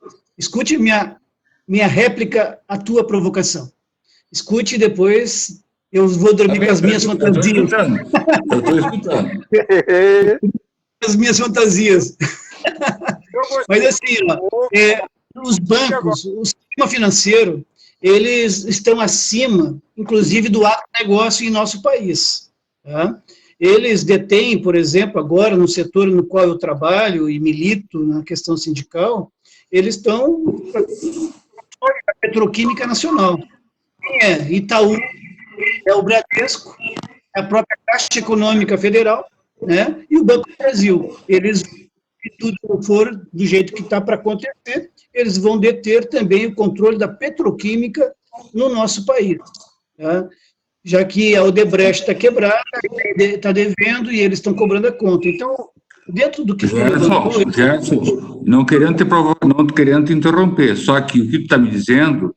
S9: minha réplica à tua provocação. Escute e depois eu vou dormir com as minhas fantasias.
S6: Eu estou escutando.
S9: As minhas fantasias. Mas assim, os bancos, o sistema financeiro, eles estão acima, inclusive, do agronegócio em nosso país. Tá? Eles detêm, por exemplo, agora no setor no qual eu trabalho e milito na questão sindical, eles estão na Petroquímica Nacional. Quem é? Itaú, é o Bradesco, é a própria Caixa Econômica Federal, né? E o Banco do Brasil. Eles, se tudo for do jeito que está para acontecer, eles vão deter também o controle da petroquímica no nosso país. Tá? Já que a Odebrecht está quebrada, está devendo e eles estão cobrando a conta. Então, dentro do que...
S6: Gerson, não querendo te interromper, só que o que tu está me dizendo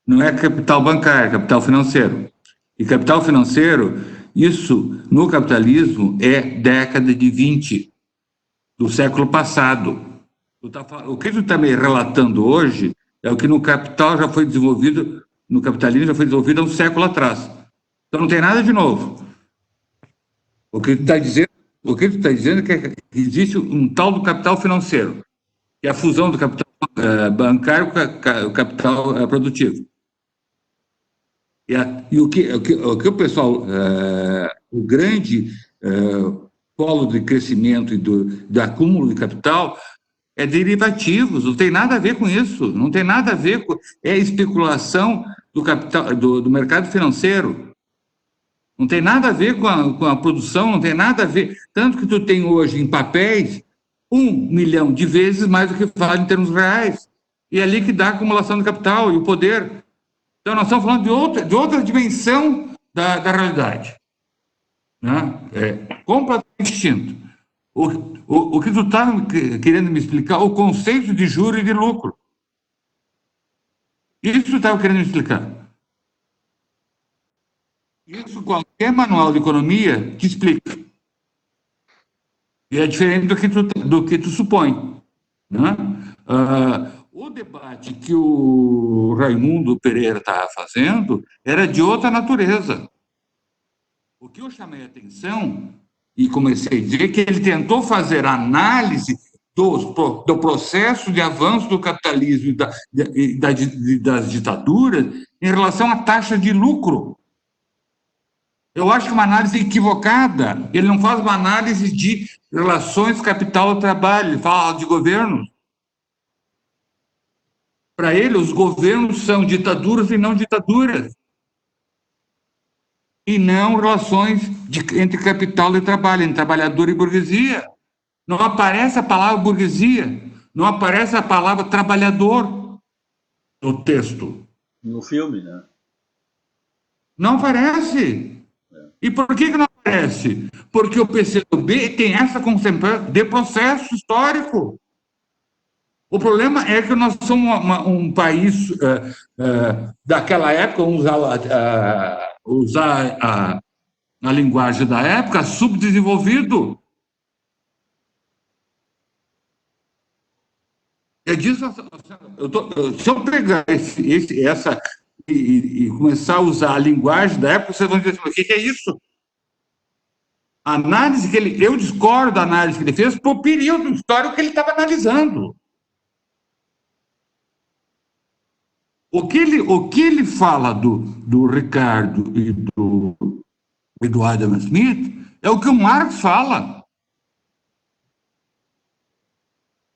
S6: não é capital bancário, é capital financeiro. E capital financeiro, isso no capitalismo é década de 20 do século passado. O que tu está me relatando hoje é o que no capital já foi desenvolvido, no capitalismo já foi desenvolvido há um século atrás. Então não tem nada de novo. O que tu está dizendo é que existe um tal do capital financeiro, que é a fusão do capital bancário com o capital produtivo. E o que o pessoal, o grande polo de crescimento e do acúmulo de capital é derivativos, não tem nada a ver com isso, não tem nada a ver com... É especulação do capital, do mercado financeiro. Não tem nada a ver com a produção, não tem nada a ver... Tanto que tu tem hoje em papéis 1 milhão de vezes mais do que vale em termos reais. E é ali que dá a acumulação do capital e o poder. Então, nós estamos falando de outra dimensão da realidade. Né? É completamente distinto. O que tu está querendo me explicar, o conceito de juro e de lucro. Isso tu estava querendo me explicar. Isso qualquer manual de economia te explica. E é diferente do que tu supõe. Né? O debate que o Raimundo Pereira estava fazendo era de outra natureza. O que eu chamei a atenção, e comecei a dizer, que ele tentou fazer análise do processo de avanço do capitalismo e das ditaduras em relação à taxa de lucro. Eu acho uma análise equivocada. Ele não faz uma análise de relações capital-trabalho, ele fala de governos. Para ele, os governos são ditaduras e não ditaduras. E não relações entre capital e trabalho, entre trabalhador e burguesia. Não aparece a palavra burguesia, não aparece a palavra trabalhador no texto.
S3: No filme, né?
S6: Não aparece. E por que não aparece? Porque o PCdoB tem essa concepção de processo histórico. O problema é que nós somos um país daquela época, vamos usar a linguagem da época, subdesenvolvido. É disso, se eu pegar essa e começar a usar a linguagem da época, vocês vão dizer assim, o que é isso? A análise que eu discordo da análise que ele fez por período histórico que ele estava analisando. O que ele fala do Ricardo e do Adam Smith é o que o Marx fala.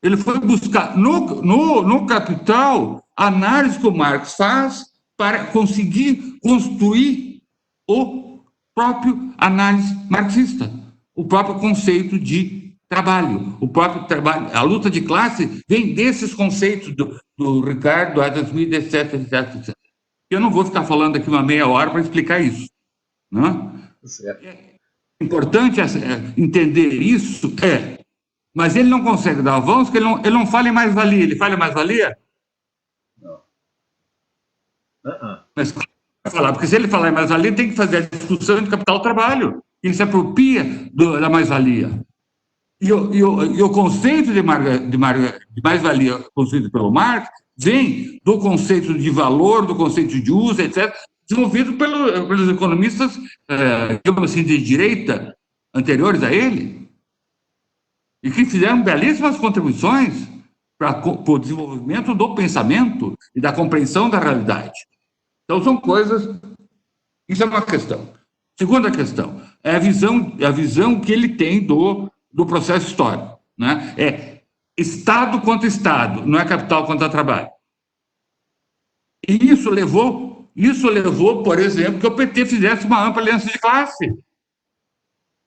S6: Ele foi buscar no Capital a análise que o Marx faz para conseguir construir o próprio análise marxista, o próprio conceito de trabalho, o próprio trabalho. A luta de classe vem desses conceitos do Ricardo, do Adam Smith, etc, etc, etc. Eu não vou ficar falando aqui uma meia hora para explicar isso. Né? É importante entender isso, mas ele não consegue dar avanço, porque ele não fala em mais-valia. Ele fala em mais-valia?
S3: Não.
S6: Mas falar, porque se ele falar em mais-valia, ele tem que fazer a discussão de capital-trabalho. Ele se apropria da mais-valia. E o conceito de mais-valia, conceito pelo Marx, vem do conceito de valor, do conceito de uso, etc., desenvolvido pelos economistas, digamos assim, de direita, anteriores a ele, e que fizeram belíssimas contribuições para o desenvolvimento do pensamento e da compreensão da realidade. Então, são coisas... Isso é uma questão. Segunda questão é a visão que ele tem do processo histórico. Né? É Estado contra Estado, não é capital contra trabalho. E isso levou, por exemplo, que o PT fizesse uma ampla aliança de classe.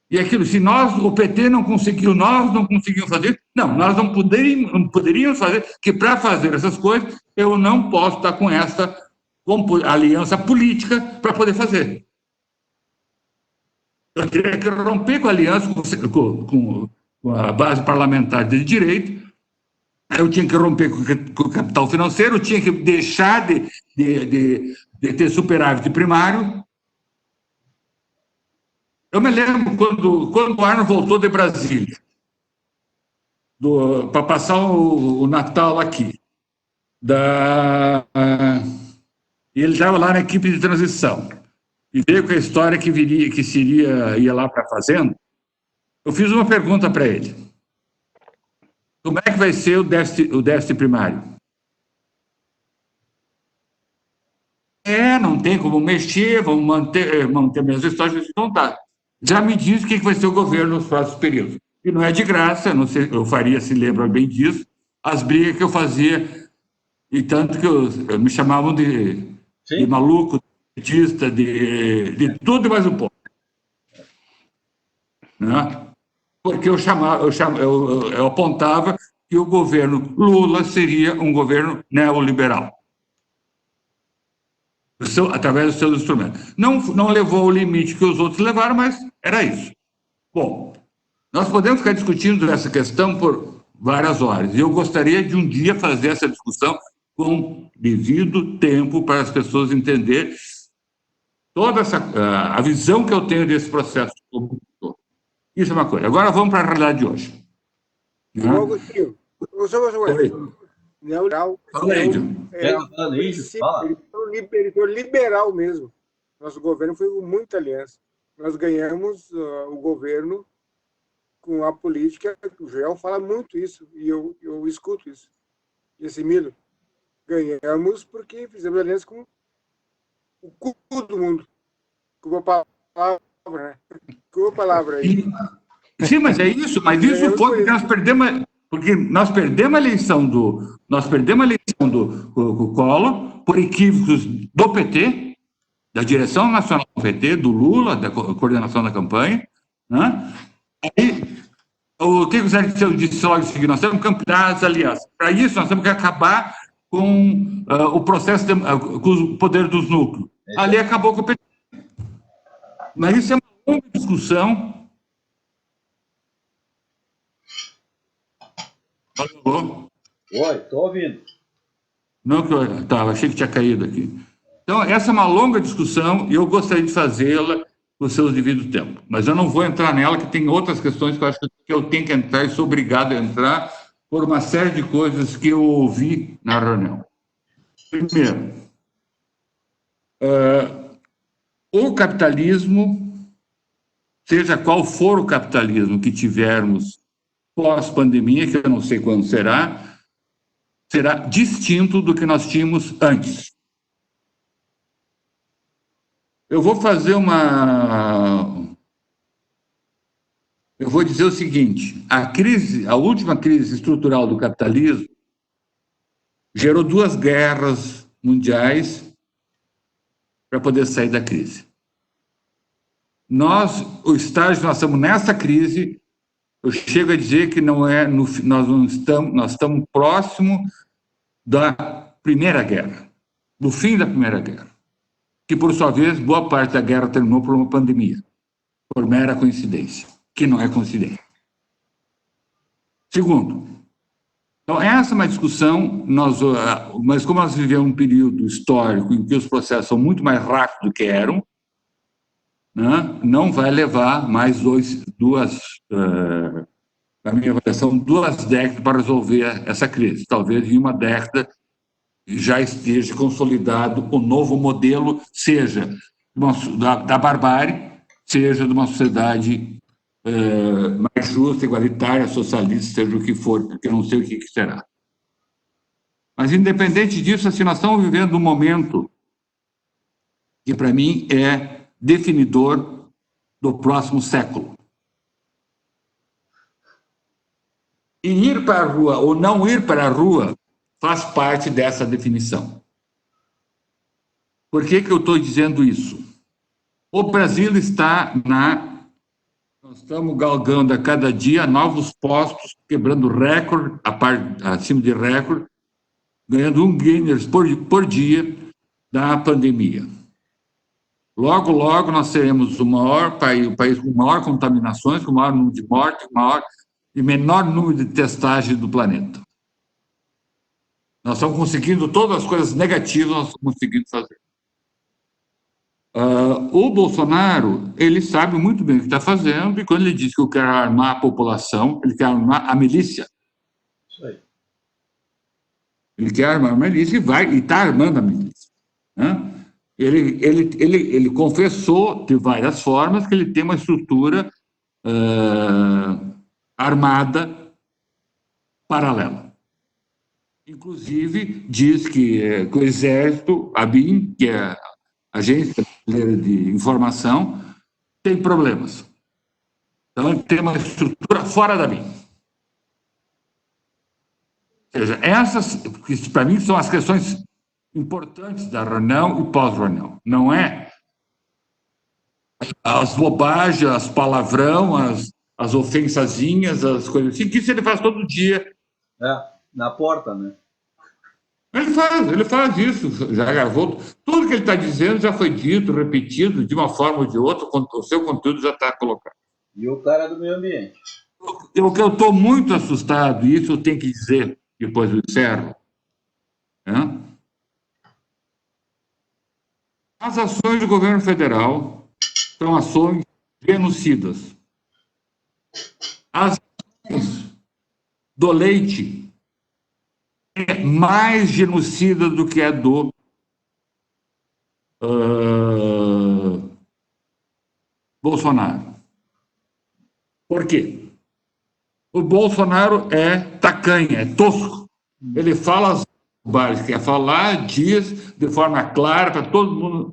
S6: E aquilo, se o PT não conseguiu, nós não conseguimos fazer, nós não poderíamos fazer, que para fazer essas coisas, eu não posso estar com essa aliança política para poder fazer. Eu teria que romper com a aliança com a base parlamentar de direito, eu tinha que romper com o capital financeiro, eu tinha que deixar de ter superávit primário. Eu me lembro quando o Arno voltou de Brasília, para passar o Natal aqui. E ele estava lá na equipe de transição. E veio com a história que ia lá para a fazenda. Eu fiz uma pergunta para ele. Como é que vai ser o déficit primário? Não tem como mexer, vamos manter a mesma história, não está. Já me disse o que vai ser o governo nos próximos períodos. E não é de graça, não sei, o Faria se lembra bem disso, as brigas que eu fazia, e tanto que me chamavam de maluco, de petista, de tudo e mais um pouco. Né? Porque eu apontava que o governo Lula seria um governo neoliberal, através dos seus instrumentos. Não levou ao limite que os outros levaram, mas era isso. Bom, nós podemos ficar discutindo essa questão por várias horas, e eu gostaria de um dia fazer essa discussão com devido tempo para as pessoas entenderem toda a visão que eu tenho desse processo. Isso é uma coisa. Agora vamos para a realidade de hoje.
S4: Agostinho, neoliberal ele foi liberal mesmo. Nosso governo foi com muita aliança. Nós ganhamos o governo com a política. O Joel fala muito isso, e eu escuto isso. E assimilo. Ganhamos porque fizemos aliança com o cu do mundo. Com a palavra, né? Ficou a palavra aí.
S6: Sim, mas é isso, mas isso foi porque nós perdemos a eleição do Collor por equívocos do PT, da direção nacional do PT, do Lula, da coordenação da campanha, né? Aí, o que o Zé disse logo em seguida? Nós temos que ampliar as alianças. Para isso, nós temos que acabar com o processo, com o poder dos núcleos. Ali acabou com o PT. Mas isso é uma longa discussão. Alô?
S3: Oi, estou ouvindo.
S6: Não, achei que tinha caído aqui. Então, essa é uma longa discussão e eu gostaria de fazê-la com o seu devido tempo. Mas eu não vou entrar nela, que tem outras questões que eu acho que eu tenho que entrar e sou obrigado a entrar por uma série de coisas que eu ouvi na reunião. Primeiro, o capitalismo, seja qual for o capitalismo que tivermos pós-pandemia, que eu não sei quando será distinto do que nós tínhamos antes. Eu vou fazer eu vou dizer o seguinte: a última crise estrutural do capitalismo gerou 2 guerras mundiais para poder sair da crise. O estágio que nós estamos nessa crise, eu chego a dizer que nós estamos próximo da Primeira Guerra, do fim da Primeira Guerra, que, por sua vez, boa parte da guerra terminou por uma pandemia, por mera coincidência, que não é coincidência. Segundo, então, essa é uma discussão, mas como nós vivemos um período histórico em que os processos são muito mais rápidos do que eram, né, não vai levar mais na minha avaliação, 2 décadas para resolver essa crise. Talvez em uma década já esteja consolidado o novo modelo, seja da barbárie, seja de uma sociedade mais justa, igualitária, socialista, seja o que for, porque eu não sei o que será. Mas, independente disso, assim, nós estamos vivendo um momento que, para mim, é definidor do próximo século. E ir para a rua ou não ir para a rua faz parte dessa definição. Por que eu estou dizendo isso? O Brasil está nós estamos galgando a cada dia novos postos, quebrando recorde, acima de recorde, ganhando 1 Guinness por dia da pandemia. Logo, logo, nós seremos o país com maior contaminações, com maior número de mortes, e menor número de testagens do planeta. Nós estamos conseguindo todas as coisas negativas, nós estamos conseguindo fazer. O Bolsonaro, ele sabe muito bem o que está fazendo, e quando ele diz que eu quero armar a população, ele quer armar a milícia.
S3: Isso aí.
S6: Ele quer armar a milícia e está armando a milícia. Né? Ele confessou, de várias formas, que ele tem uma estrutura armada paralela. Inclusive, diz que o Exército, a ABIN, que é a Agência Brasileira de Informação, tem problemas. Então, ele tem uma estrutura fora da ABIN. Ou seja, essas, para mim, são as questões importantes da reunião e pós-reunião. Não é as bobagens, as palavrão, as ofensazinhas, as coisas assim, que isso ele faz todo dia.
S3: Na porta, né?
S6: Ele faz isso, já gravou. Tudo que ele está dizendo já foi dito, repetido, de uma forma ou de outra, o seu conteúdo já está colocado.
S3: E o cara do meio ambiente.
S6: O que eu estou muito assustado, e isso eu tenho que dizer, depois eu encerro, né? As ações do governo federal são ações genocidas. As ações do leite é mais genocida do que a do Bolsonaro. Por quê? O Bolsonaro é tacanha, é tosco. Ele fala as bobagens que quer falar, diz de forma clara para todo mundo.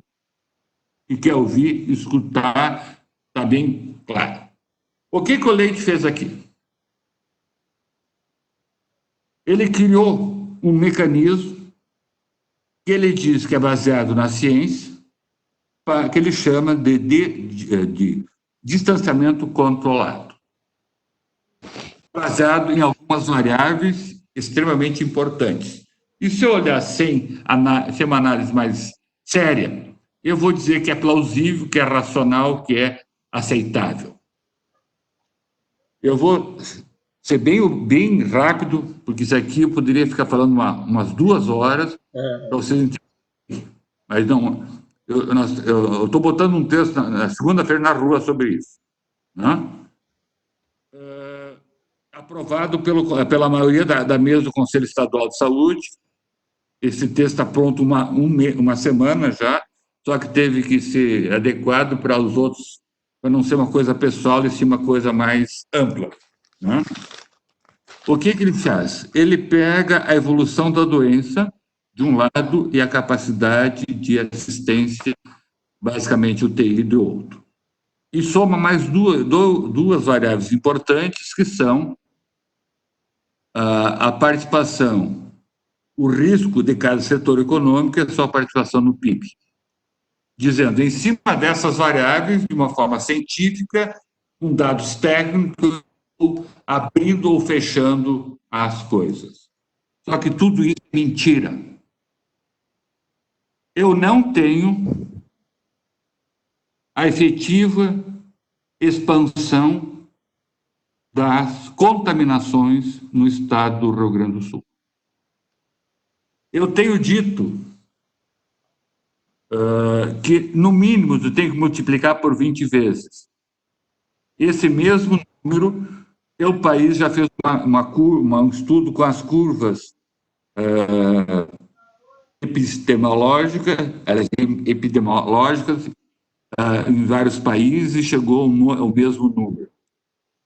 S6: e quer ouvir, escutar, está bem claro. O que o Leite fez aqui? Ele criou um mecanismo que ele diz que é baseado na ciência, que ele chama de distanciamento controlado, baseado em algumas variáveis extremamente importantes. E se eu olhar sem uma análise mais séria, eu vou dizer que é plausível, que é racional, que é aceitável. Eu vou ser bem rápido, porque isso aqui eu poderia ficar falando umas 2 horas para vocês entenderem. Mas não, eu estou botando um texto na segunda-feira na rua sobre isso. Né? Aprovado pela maioria da mesa do Conselho Estadual de Saúde. Esse texto está pronto uma semana já, só que teve que ser adequado para os outros, para não ser uma coisa pessoal, e sim uma coisa mais ampla. Né? O que ele faz? Ele pega a evolução da doença, de um lado, e a capacidade de assistência, basicamente UTI, do outro. E soma mais duas variáveis importantes, que são a participação, o risco de cada setor econômico e a sua participação no PIB. Dizendo, em cima dessas variáveis, de uma forma científica, com dados técnicos, abrindo ou fechando as coisas. Só que tudo isso é mentira. Eu não tenho a efetiva expansão das contaminações no estado do Rio Grande do Sul. Eu tenho dito que, no mínimo, tu tem que multiplicar por 20 vezes. Esse mesmo número, o país já fez um estudo com as curvas epidemiológicas em vários países, e chegou ao mesmo número.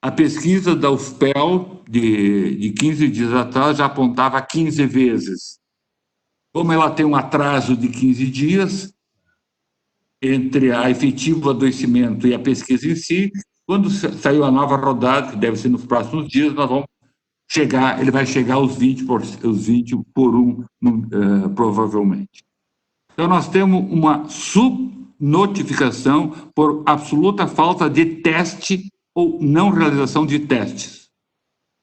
S6: A pesquisa da UFPEL, de 15 dias atrás, já apontava 15 vezes. Como ela tem um atraso de 15 dias entre a efetivo adoecimento e a pesquisa em si, quando saiu a nova rodada, que deve ser nos próximos dias, nós vamos chegar, ele vai chegar aos 20 por 1, provavelmente. Então, nós temos uma subnotificação por absoluta falta de teste ou não realização de testes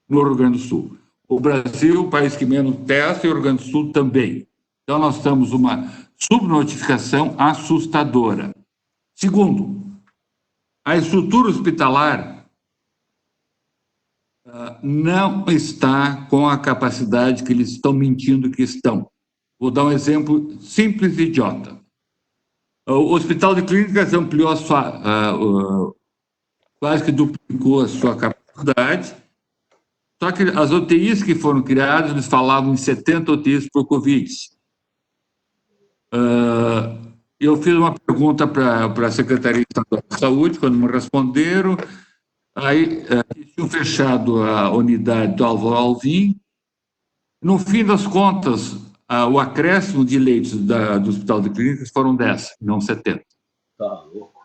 S6: no Rio Grande do Sul. O Brasil, o país que menos testa, e o Rio Grande do Sul também. Então, nós temos uma subnotificação assustadora. Segundo, a estrutura hospitalar não está com a capacidade que eles estão mentindo que estão. Vou dar um exemplo simples e idiota. O Hospital de Clínicas ampliou quase que duplicou a sua capacidade, só que as UTIs que foram criadas, eles falavam em 70 UTIs por Covid. Eu fiz uma pergunta para a Secretaria Estadual de Saúde, quando me responderam, aí tinham fechado a unidade do Álvaro Alvim. No fim das contas, o acréscimo de leitos do Hospital de Clínicas foram 10, não 70.
S3: Tá louco.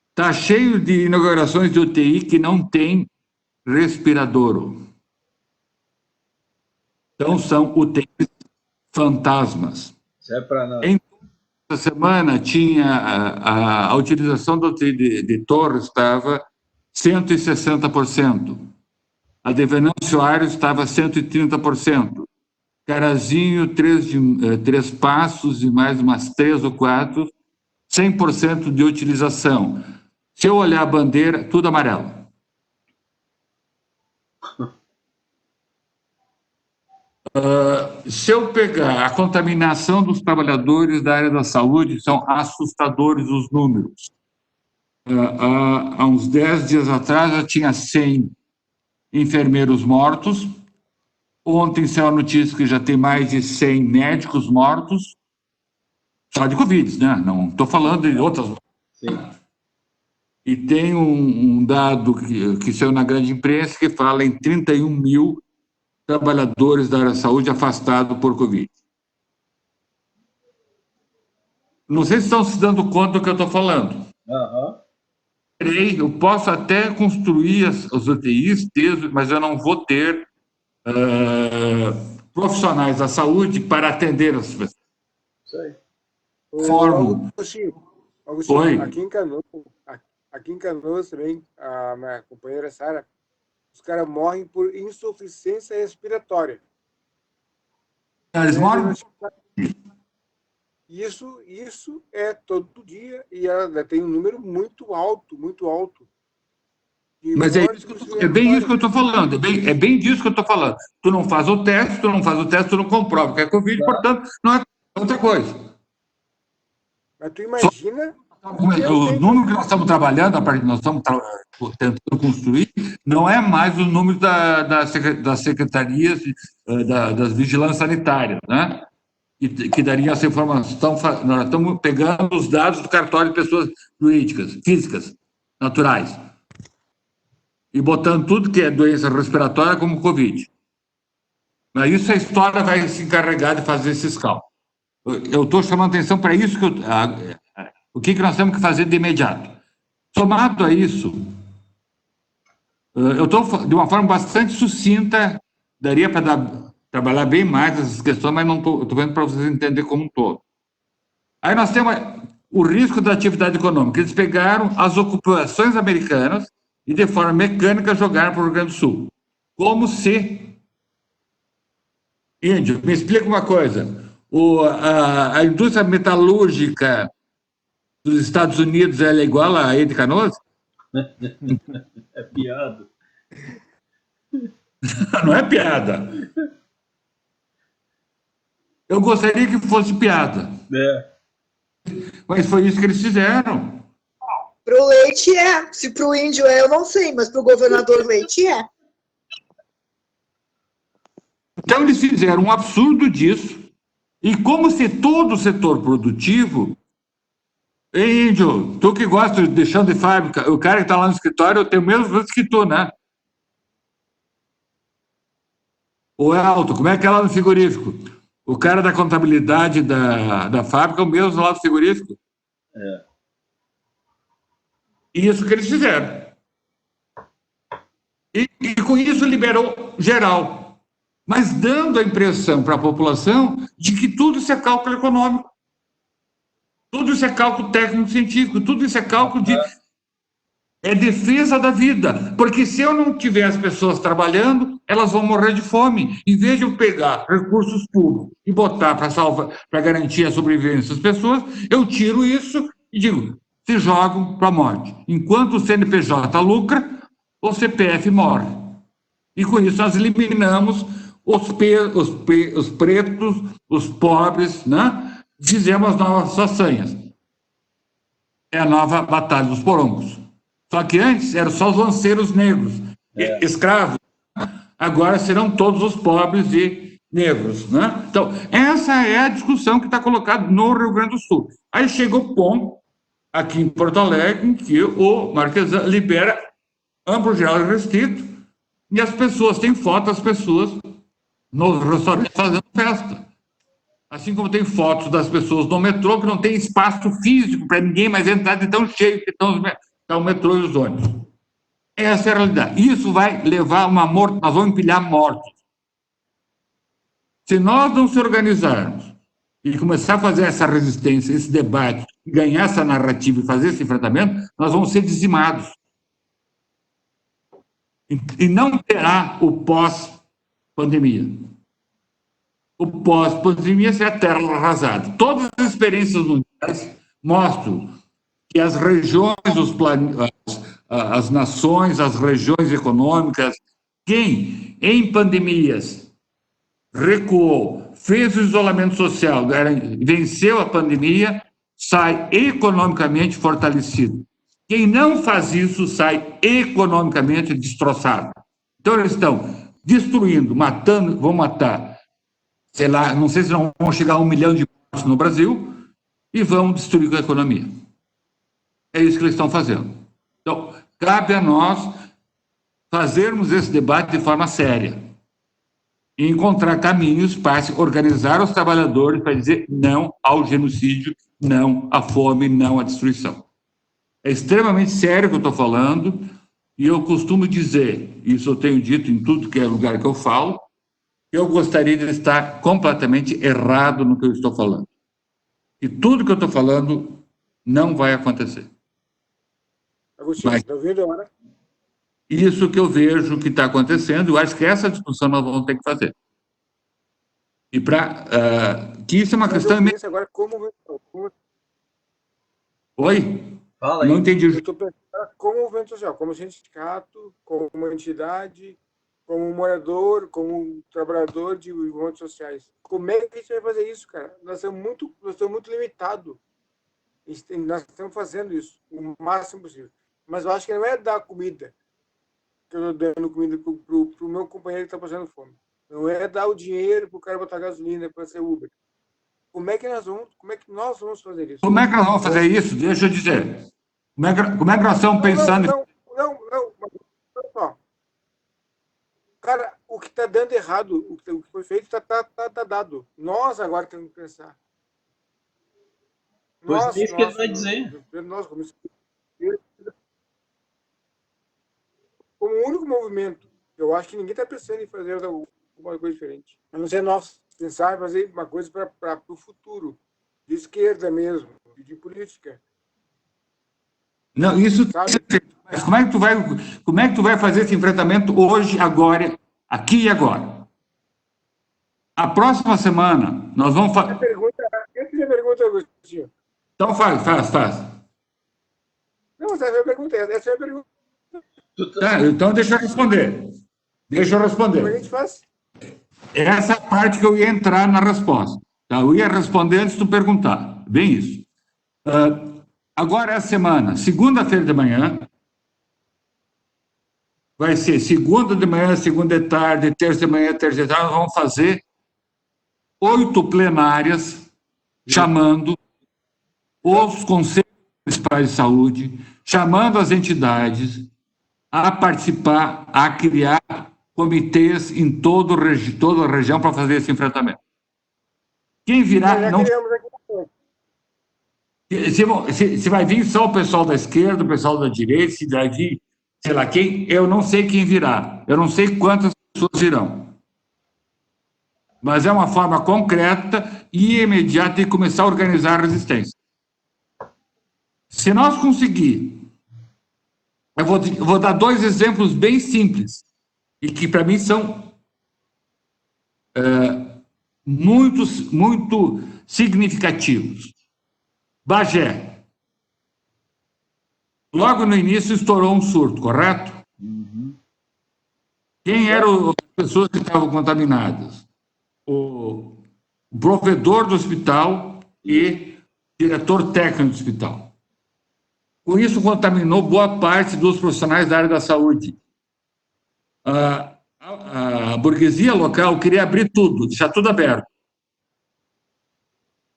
S6: Está cheio de inaugurações de UTI que não tem respiradouro. Então, são UTIs fantasmas.
S3: Isso é para nada.
S6: Essa semana tinha a utilização da UTI de Torres estava 160%. A de Venâncio Aires estava 130%. Carazinho, 3 Passos e mais umas 3 ou 4, 100% de utilização. Se eu olhar a bandeira, tudo amarelo. Se eu pegar a contaminação dos trabalhadores da área da saúde, são assustadores os números. Há uns 10 dias atrás, já tinha 100 enfermeiros mortos. Ontem saiu a notícia que já tem mais de 100 médicos mortos, só de Covid, né? Não estou falando de outras.
S3: Sim.
S6: E tem um dado que saiu na grande imprensa que fala em 31 mil trabalhadores da área da saúde afastados por Covid. Não sei se estão se dando conta do que eu estou falando.
S3: Aham.
S6: Eu posso até construir os UTIs, mas eu não vou ter profissionais da saúde para atender as pessoas.
S3: Isso aí.
S4: Agostinho,
S6: Oi.
S4: aqui em Canoas também, a minha companheira Sara, os caras morrem por insuficiência respiratória.
S6: Eles moram...
S4: Isso é todo dia e ela tem um número muito alto, muito alto.
S6: Mas é bem isso que eu estou falando, é bem disso que eu estou falando. Tu não faz o teste, tu não comprova que é Covid, portanto, não é outra coisa.
S4: Mas tu imagina...
S6: O número que nós estamos trabalhando, nós estamos tentando construir, não é mais o número das secretarias das vigilâncias sanitárias, né? Que daria essa informação. Nós estamos pegando os dados do cartório de pessoas jurídicas, físicas, naturais, e botando tudo que é doença respiratória como Covid. Mas isso a história vai se encarregar de fazer esses cálculos. Eu estou chamando atenção para isso, o que nós temos que fazer de imediato. Somado a isso, eu estou de uma forma bastante sucinta, daria para trabalhar bem mais essas questões, mas não estou vendo para vocês entenderem como um todo. Aí nós temos o risco da atividade econômica. Eles pegaram as ocupações americanas e, de forma mecânica, jogaram para o Rio Grande do Sul. Como se... Índio, me explica uma coisa. A indústria metalúrgica dos Estados Unidos ela é igual a aí de Canoas?
S3: É piada.
S6: Não é piada. Eu gostaria que fosse piada. Mas foi isso que eles fizeram.
S2: Para o Leite é. Se para o índio é, eu não sei, mas para o governador Leite é.
S6: Então, eles fizeram um absurdo disso, e como se todo o setor produtivo... Ei, índio, tu que gosta de chão de fábrica, o cara que está lá no escritório, eu tenho o mesmo risco que tu, né? Ô, Elton, como é que é lá no frigorífico? O cara da contabilidade da fábrica é o mesmo lá do frigorífico?
S3: É.
S6: Isso que eles fizeram. E com isso liberou geral, mas dando a impressão para a população de que tudo isso é cálculo econômico, tudo isso é cálculo técnico-científico, tudo isso é cálculo de... É defesa da vida, porque se eu não tiver as pessoas trabalhando, elas vão morrer de fome. Em vez de eu pegar recursos públicos e botar para garantir a sobrevivência das pessoas, eu tiro isso e digo, se jogam para a morte. Enquanto o CNPJ lucra, o CPF morre. E com isso nós eliminamos os pretos, os pobres, né? Fizemos as novas façanhas. É a nova Batalha dos Porongos. Só que antes eram só os lanceiros negros, escravos. Agora serão todos os pobres e negros, né? Então, essa é a discussão que está colocada no Rio Grande do Sul. Aí chega o ponto, aqui em Porto Alegre, em que o Marquesan libera amplo, geral e restrito, e as pessoas, têm foto das pessoas nos restaurantes fazendo festa. Assim como tem fotos das pessoas no metrô, que não tem espaço físico para ninguém mais entrar de tão cheio que estão o metrô e os ônibus. Essa é a realidade. Isso vai levar a uma morte, nós vamos empilhar mortos. Se nós não se organizarmos e começar a fazer essa resistência, esse debate, ganhar essa narrativa e fazer esse enfrentamento, nós vamos ser dizimados. E não terá o pós-pandemia. O pós-pandemia será a terra arrasada. Todas as experiências mundiais mostram que as regiões, as nações, as regiões econômicas, quem em pandemias recuou, fez o isolamento social, venceu a pandemia, sai economicamente fortalecido. Quem não faz isso sai economicamente destroçado. Então, eles estão destruindo, matando, vão matar, sei lá, não sei se não vão chegar a 1 milhão de mortes no Brasil, e vão destruir a economia. É isso que eles estão fazendo. Então, cabe a nós fazermos esse debate de forma séria. e encontrar caminhos para se organizar os trabalhadores para dizer não ao genocídio, não à fome, não à destruição. É extremamente sério o que eu estou falando, e eu costumo dizer, isso eu tenho dito em tudo que é lugar que eu falo, que eu gostaria de estar completamente errado no que eu estou falando. E tudo que eu estou falando não vai acontecer.
S4: Agostinho, está ouvindo agora?
S6: Isso que eu vejo que está acontecendo, eu acho que essa discussão nós vamos ter que fazer. E para que isso é uma questão...
S4: Agora, como...
S6: Oi?
S3: Fala aí.
S6: Não entendi.
S4: Eu estou pensando como movimento social, como sindicato, como entidade, como morador, como trabalhador de movimentos sociais. Como é que a gente vai fazer isso, cara? Nós estamos muito limitados. Nós estamos fazendo isso o máximo possível. Mas eu acho que não é dar comida, que eu estou dando comida para o meu companheiro que está passando fome. Não é dar o dinheiro para o cara botar gasolina para ser Uber. Como é que nós vamos fazer isso?
S6: Como é que nós vamos fazer isso? Deixa eu dizer. Como é que nós estamos pensando...
S4: Não. Só. Cara, o que está dando errado, o que foi feito está dado. Nós agora temos que pensar.
S3: Pois é isso que ele vai dizer.
S4: Nós, como único movimento, eu acho que ninguém está pensando em fazer alguma coisa diferente. A não ser nós pensar em fazer uma coisa para o futuro, de esquerda mesmo, de política.
S6: Não, isso... Mas como é que tu vai fazer esse enfrentamento hoje, agora, aqui e agora? A próxima semana, nós vamos fazer...
S4: Essa é a pergunta, Agostinho.
S6: Então faz.
S4: Não, essa é a pergunta.
S6: Tá, então deixa eu responder.
S4: Como a gente faz?
S6: Essa é a parte que eu ia entrar na resposta. Tá? Eu ia responder antes de tu perguntar. Bem isso. Agora é a semana, segunda-feira de manhã, vai ser segunda de manhã, segunda de tarde, terça de manhã, terça de tarde, nós vamos fazer 8 plenárias, chamando os conselhos municipais de saúde, chamando as entidades a participar, a criar comitês em toda a região para fazer esse enfrentamento. Quem virá... Se vai vir só o pessoal da esquerda, o pessoal da direita, se vai vir, sei lá quem, eu não sei quem virá, eu não sei quantas pessoas virão. Mas é uma forma concreta e imediata de começar a organizar a resistência. Se nós conseguir, eu vou dar 2 exemplos bem simples, e que para mim são muito significativos. Bagé. Logo no início estourou um surto, correto?
S3: Uhum.
S6: Quem eram as pessoas que estavam contaminadas? O provedor do hospital e diretor técnico do hospital. Com isso, contaminou boa parte dos profissionais da área da saúde. A burguesia local queria abrir tudo, deixar tudo aberto.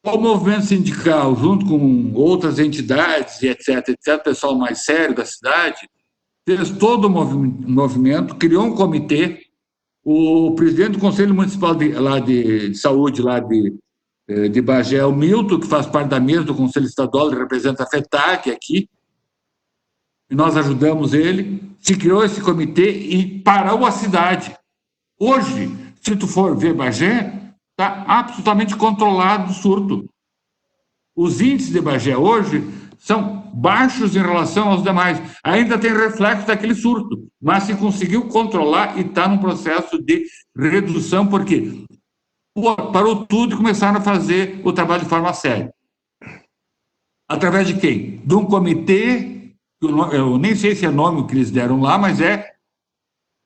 S6: O movimento sindical, junto com outras entidades, etc., pessoal mais sério da cidade, fez todo o movimento, criou um comitê. O presidente do Conselho Municipal de Saúde lá de Bagé, o Milton, que faz parte da mesa do Conselho Estadual, ele representa a FETAC aqui, e nós ajudamos ele, se criou esse comitê e parou a cidade. Hoje, se tu for ver Bagé, está absolutamente controlado o surto. Os índices de Bagé hoje são baixos em relação aos demais. Ainda tem reflexo daquele surto, mas se conseguiu controlar e está num processo de redução, porque parou tudo e começaram a fazer o trabalho de forma séria. Através de quem? De um comitê, eu nem sei se é nome que eles deram lá, mas é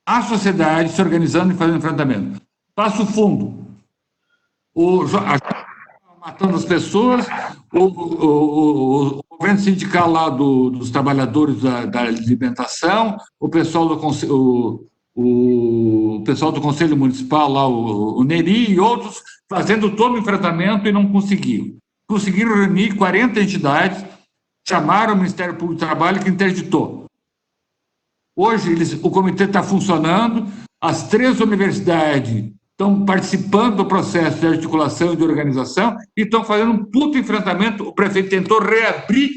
S6: a sociedade se organizando e fazendo enfrentamento. Passo Fundo. Matando as pessoas, o movimento sindical lá dos trabalhadores da alimentação, o pessoal do Conselho Municipal, lá, o Neri e outros, fazendo todo o enfrentamento e não conseguiram. Conseguiram reunir 40 entidades, chamaram o Ministério Público do Trabalho, que interditou. Hoje, o comitê está funcionando, as 3 universidades estão participando do processo de articulação e de organização e estão fazendo um puto enfrentamento. O prefeito tentou reabrir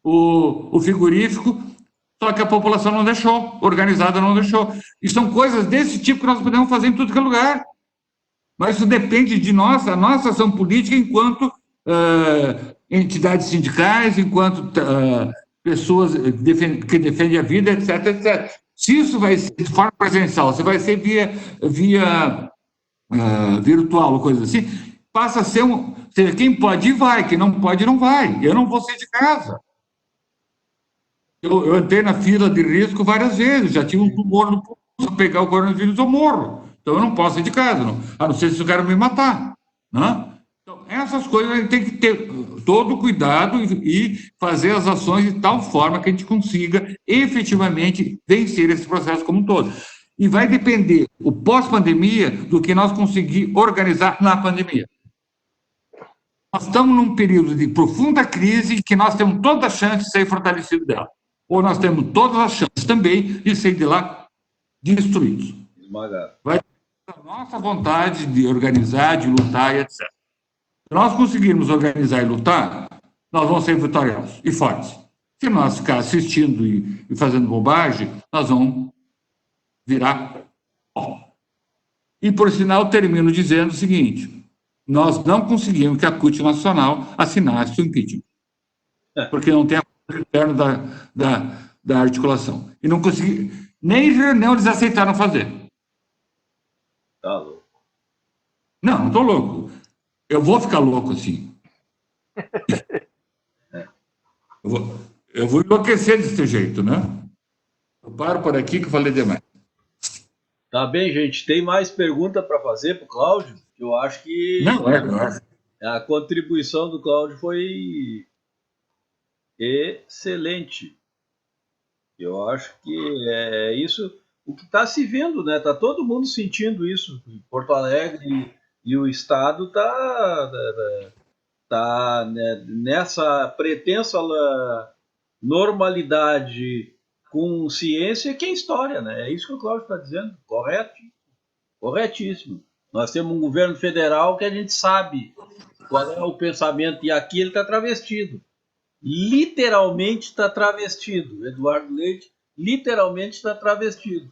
S6: o frigorífico, só que a população não deixou, organizada não deixou. E são coisas desse tipo que nós podemos fazer em tudo que é lugar. Mas isso depende de nós, a nossa ação política enquanto entidades sindicais, enquanto pessoas que defendem a vida, etc, etc. Se isso vai ser de forma presencial, se vai ser via virtual ou coisa assim, passa a ser quem pode ir vai, quem não pode não vai. Eu não vou sair de casa. Eu entrei na fila de risco várias vezes, já tive um tumor no pulmão, se eu pegar o coronavírus eu morro. Então eu não posso sair de casa, a não ser se o cara me matar. Né? Então, essas coisas a gente tem que ter todo o cuidado e fazer as ações de tal forma que a gente consiga efetivamente vencer esse processo como um todo. E vai depender, o pós-pandemia, do que nós conseguir organizar na pandemia. Nós estamos num período de profunda crise que nós temos toda a chance de sair fortalecido dela. Ou nós temos todas as chances também de sair de lá destruídos.
S3: Esmagado.
S6: Vai ter a nossa vontade de organizar, de lutar e etc. Se nós conseguirmos organizar e lutar, nós vamos ser vitoriosos e fortes. Se nós ficar assistindo e fazendo bobagem, nós vamos virar pó. E, por sinal, termino dizendo o seguinte: nós não conseguimos que a CUT Nacional assinasse o impeachment, porque não tem acordo interno da articulação. E não consegui, nem reunião eles aceitaram fazer.
S3: Tá louco.
S6: Não estou louco. Eu vou ficar louco assim. Eu vou enlouquecer desse jeito, né? Eu paro por aqui que eu falei demais.
S3: Tá bem, gente. Tem mais pergunta para fazer para o Cláudio? Eu acho que a contribuição do Cláudio foi excelente. Eu acho que é isso o que está se vendo, né? Está todo mundo sentindo isso. Porto Alegre e o Estado tá nessa pretensa normalidade com ciência, que é história, né? É isso que o Cláudio está dizendo. Correto? Corretíssimo. Nós temos um governo federal que a gente sabe qual é o pensamento, e aqui ele está travestido. Literalmente está travestido. Eduardo Leite literalmente está travestido.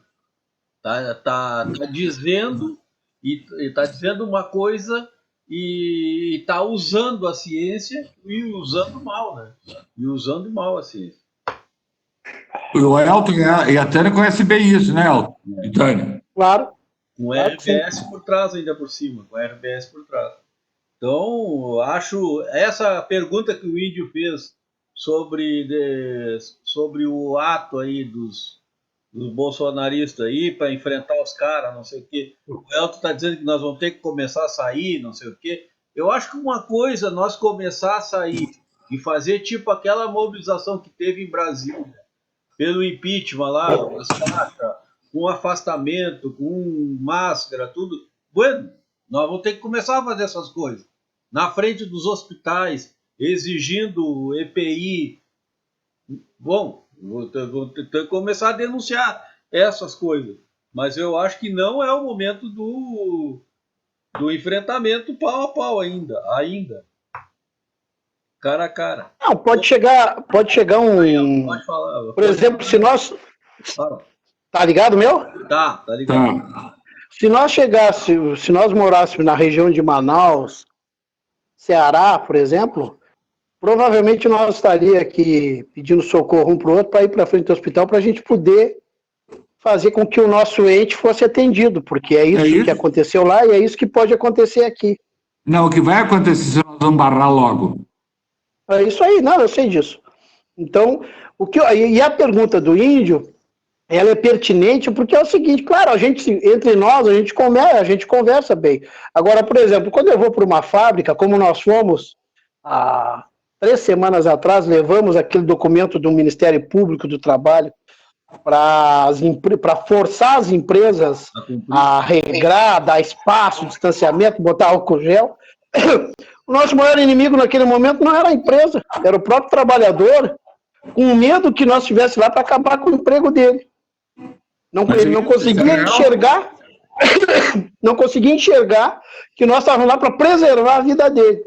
S3: Tá dizendo e está dizendo uma coisa e está usando a ciência e usando mal, né? E usando mal a ciência.
S6: O Elton e a Tânia conhecem bem isso, né, Elton? E Tânia?
S8: Claro.
S3: Com RBS por trás ainda por cima, com RBS por trás. Então, acho essa pergunta que o Índio fez sobre o ato aí dos bolsonaristas aí para enfrentar os caras, não sei o quê. O Elton está dizendo que nós vamos ter que começar a sair, não sei o quê. Eu acho que uma coisa é nós começar a sair e fazer tipo aquela mobilização que teve em Brasília, pelo impeachment lá, as faixas, com afastamento, com máscara, tudo. Bueno, nós vamos ter que começar a fazer essas coisas. Na frente dos hospitais, exigindo EPI. Bom, vou ter que começar a denunciar essas coisas. Mas eu acho que não é o momento do enfrentamento pau a pau ainda. Cara a cara.
S8: Não, pode chegar um...
S3: Pode falar.
S8: Por exemplo, se nós...
S3: Fala.
S8: Tá ligado, meu?
S3: Tá ligado.
S8: Tá. Se nós morássemos na região de Manaus, Ceará, por exemplo, provavelmente nós estaríamos aqui pedindo socorro um para o outro para ir para frente do hospital para a gente poder fazer com que o nosso ente fosse atendido, porque é isso que aconteceu lá e é isso que pode acontecer aqui.
S6: Não, o que vai acontecer se nós vamos barrar logo?
S8: É isso aí, não, eu sei disso. Então, e a pergunta do Índio, ela é pertinente porque é o seguinte, claro, entre nós, a gente conversa bem. Agora, por exemplo, quando eu vou para uma fábrica, como nós fomos há 3 semanas atrás, levamos aquele documento do Ministério Público do Trabalho para forçar as empresas a regrar, dar espaço, distanciamento, botar álcool gel. O nosso maior inimigo naquele momento não era a empresa, era o próprio trabalhador, com medo que nós estivéssemos lá para acabar com o emprego dele. Ele não conseguia enxergar não conseguia enxergar que nós estávamos lá para preservar a vida dele.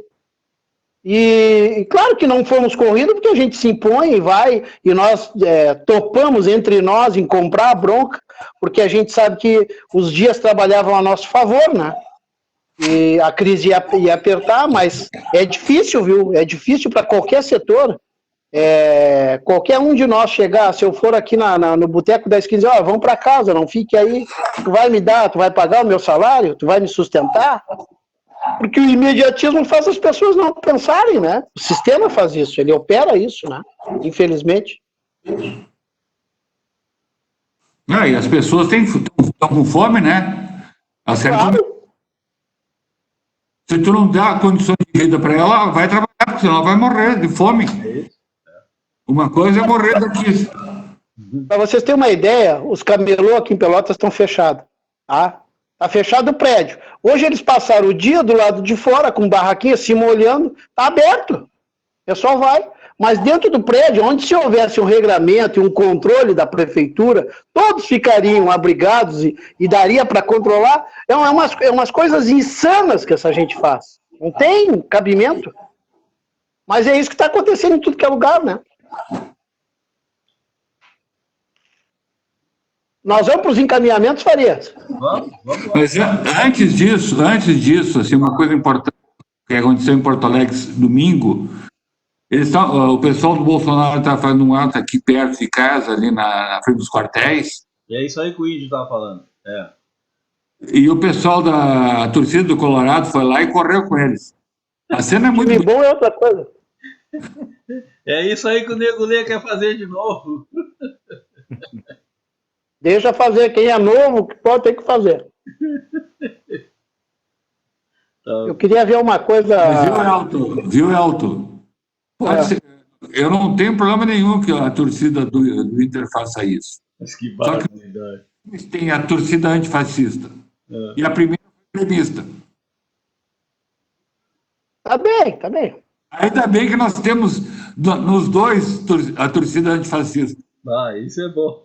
S8: E claro que não fomos corridos, porque a gente se impõe e vai, e nós topamos entre nós em comprar a bronca, porque a gente sabe que os dias trabalhavam a nosso favor, né? E a crise ia apertar, mas é difícil, viu? É difícil para qualquer setor. Qualquer um de nós chegar, se eu for aqui no boteco da esquina, dizer, vamos para casa, não fique aí, tu vai me dar, tu vai pagar o meu salário, tu vai me sustentar, porque o imediatismo faz as pessoas não pensarem, né? O sistema faz isso, ele opera isso, né? Infelizmente.
S6: E as pessoas estão com fome, né?
S8: Claro.
S6: Se tu não dá condição de vida para ela vai trabalhar, porque senão ela vai morrer de fome. Uma coisa é morrer daqui.
S8: Para vocês terem uma ideia, os camelô aqui em Pelotas estão fechados. Tá? Tá fechado o prédio. Hoje eles passaram o dia do lado de fora, com barraquinha, se molhando, tá aberto. O pessoal vai. Mas dentro do prédio, onde se houvesse um regramento e um controle da prefeitura, todos ficariam abrigados e daria para controlar. É umas coisas insanas que essa gente faz. Não tem cabimento. Mas é isso que está acontecendo em tudo que é lugar, né? Nós vamos para os encaminhamentos, Farias?
S3: Vamos.
S6: Mas antes disso, assim, uma coisa importante que aconteceu em Porto Alegre domingo, o pessoal do Bolsonaro está fazendo um ato aqui perto de casa, ali na frente dos quartéis.
S3: E é isso aí que o Índio estava falando.
S6: E o pessoal da torcida do Colorado foi lá e correu com eles. A cena é muito
S8: time bom é outra coisa.
S3: É isso aí que o Nego Lê quer fazer de novo.
S8: Deixa fazer. Quem é novo, pode ter que fazer. Eu queria ver uma coisa...
S6: Viu, Elton? Pode ser. Eu não tenho problema nenhum que a torcida do Inter faça isso.
S3: Mas que
S6: Só que eles têm a torcida antifascista. E a primeira foi gremista.
S8: Tá bem.
S6: Ainda bem que nós temos nos dois a torcida antifascista.
S3: Isso é bom.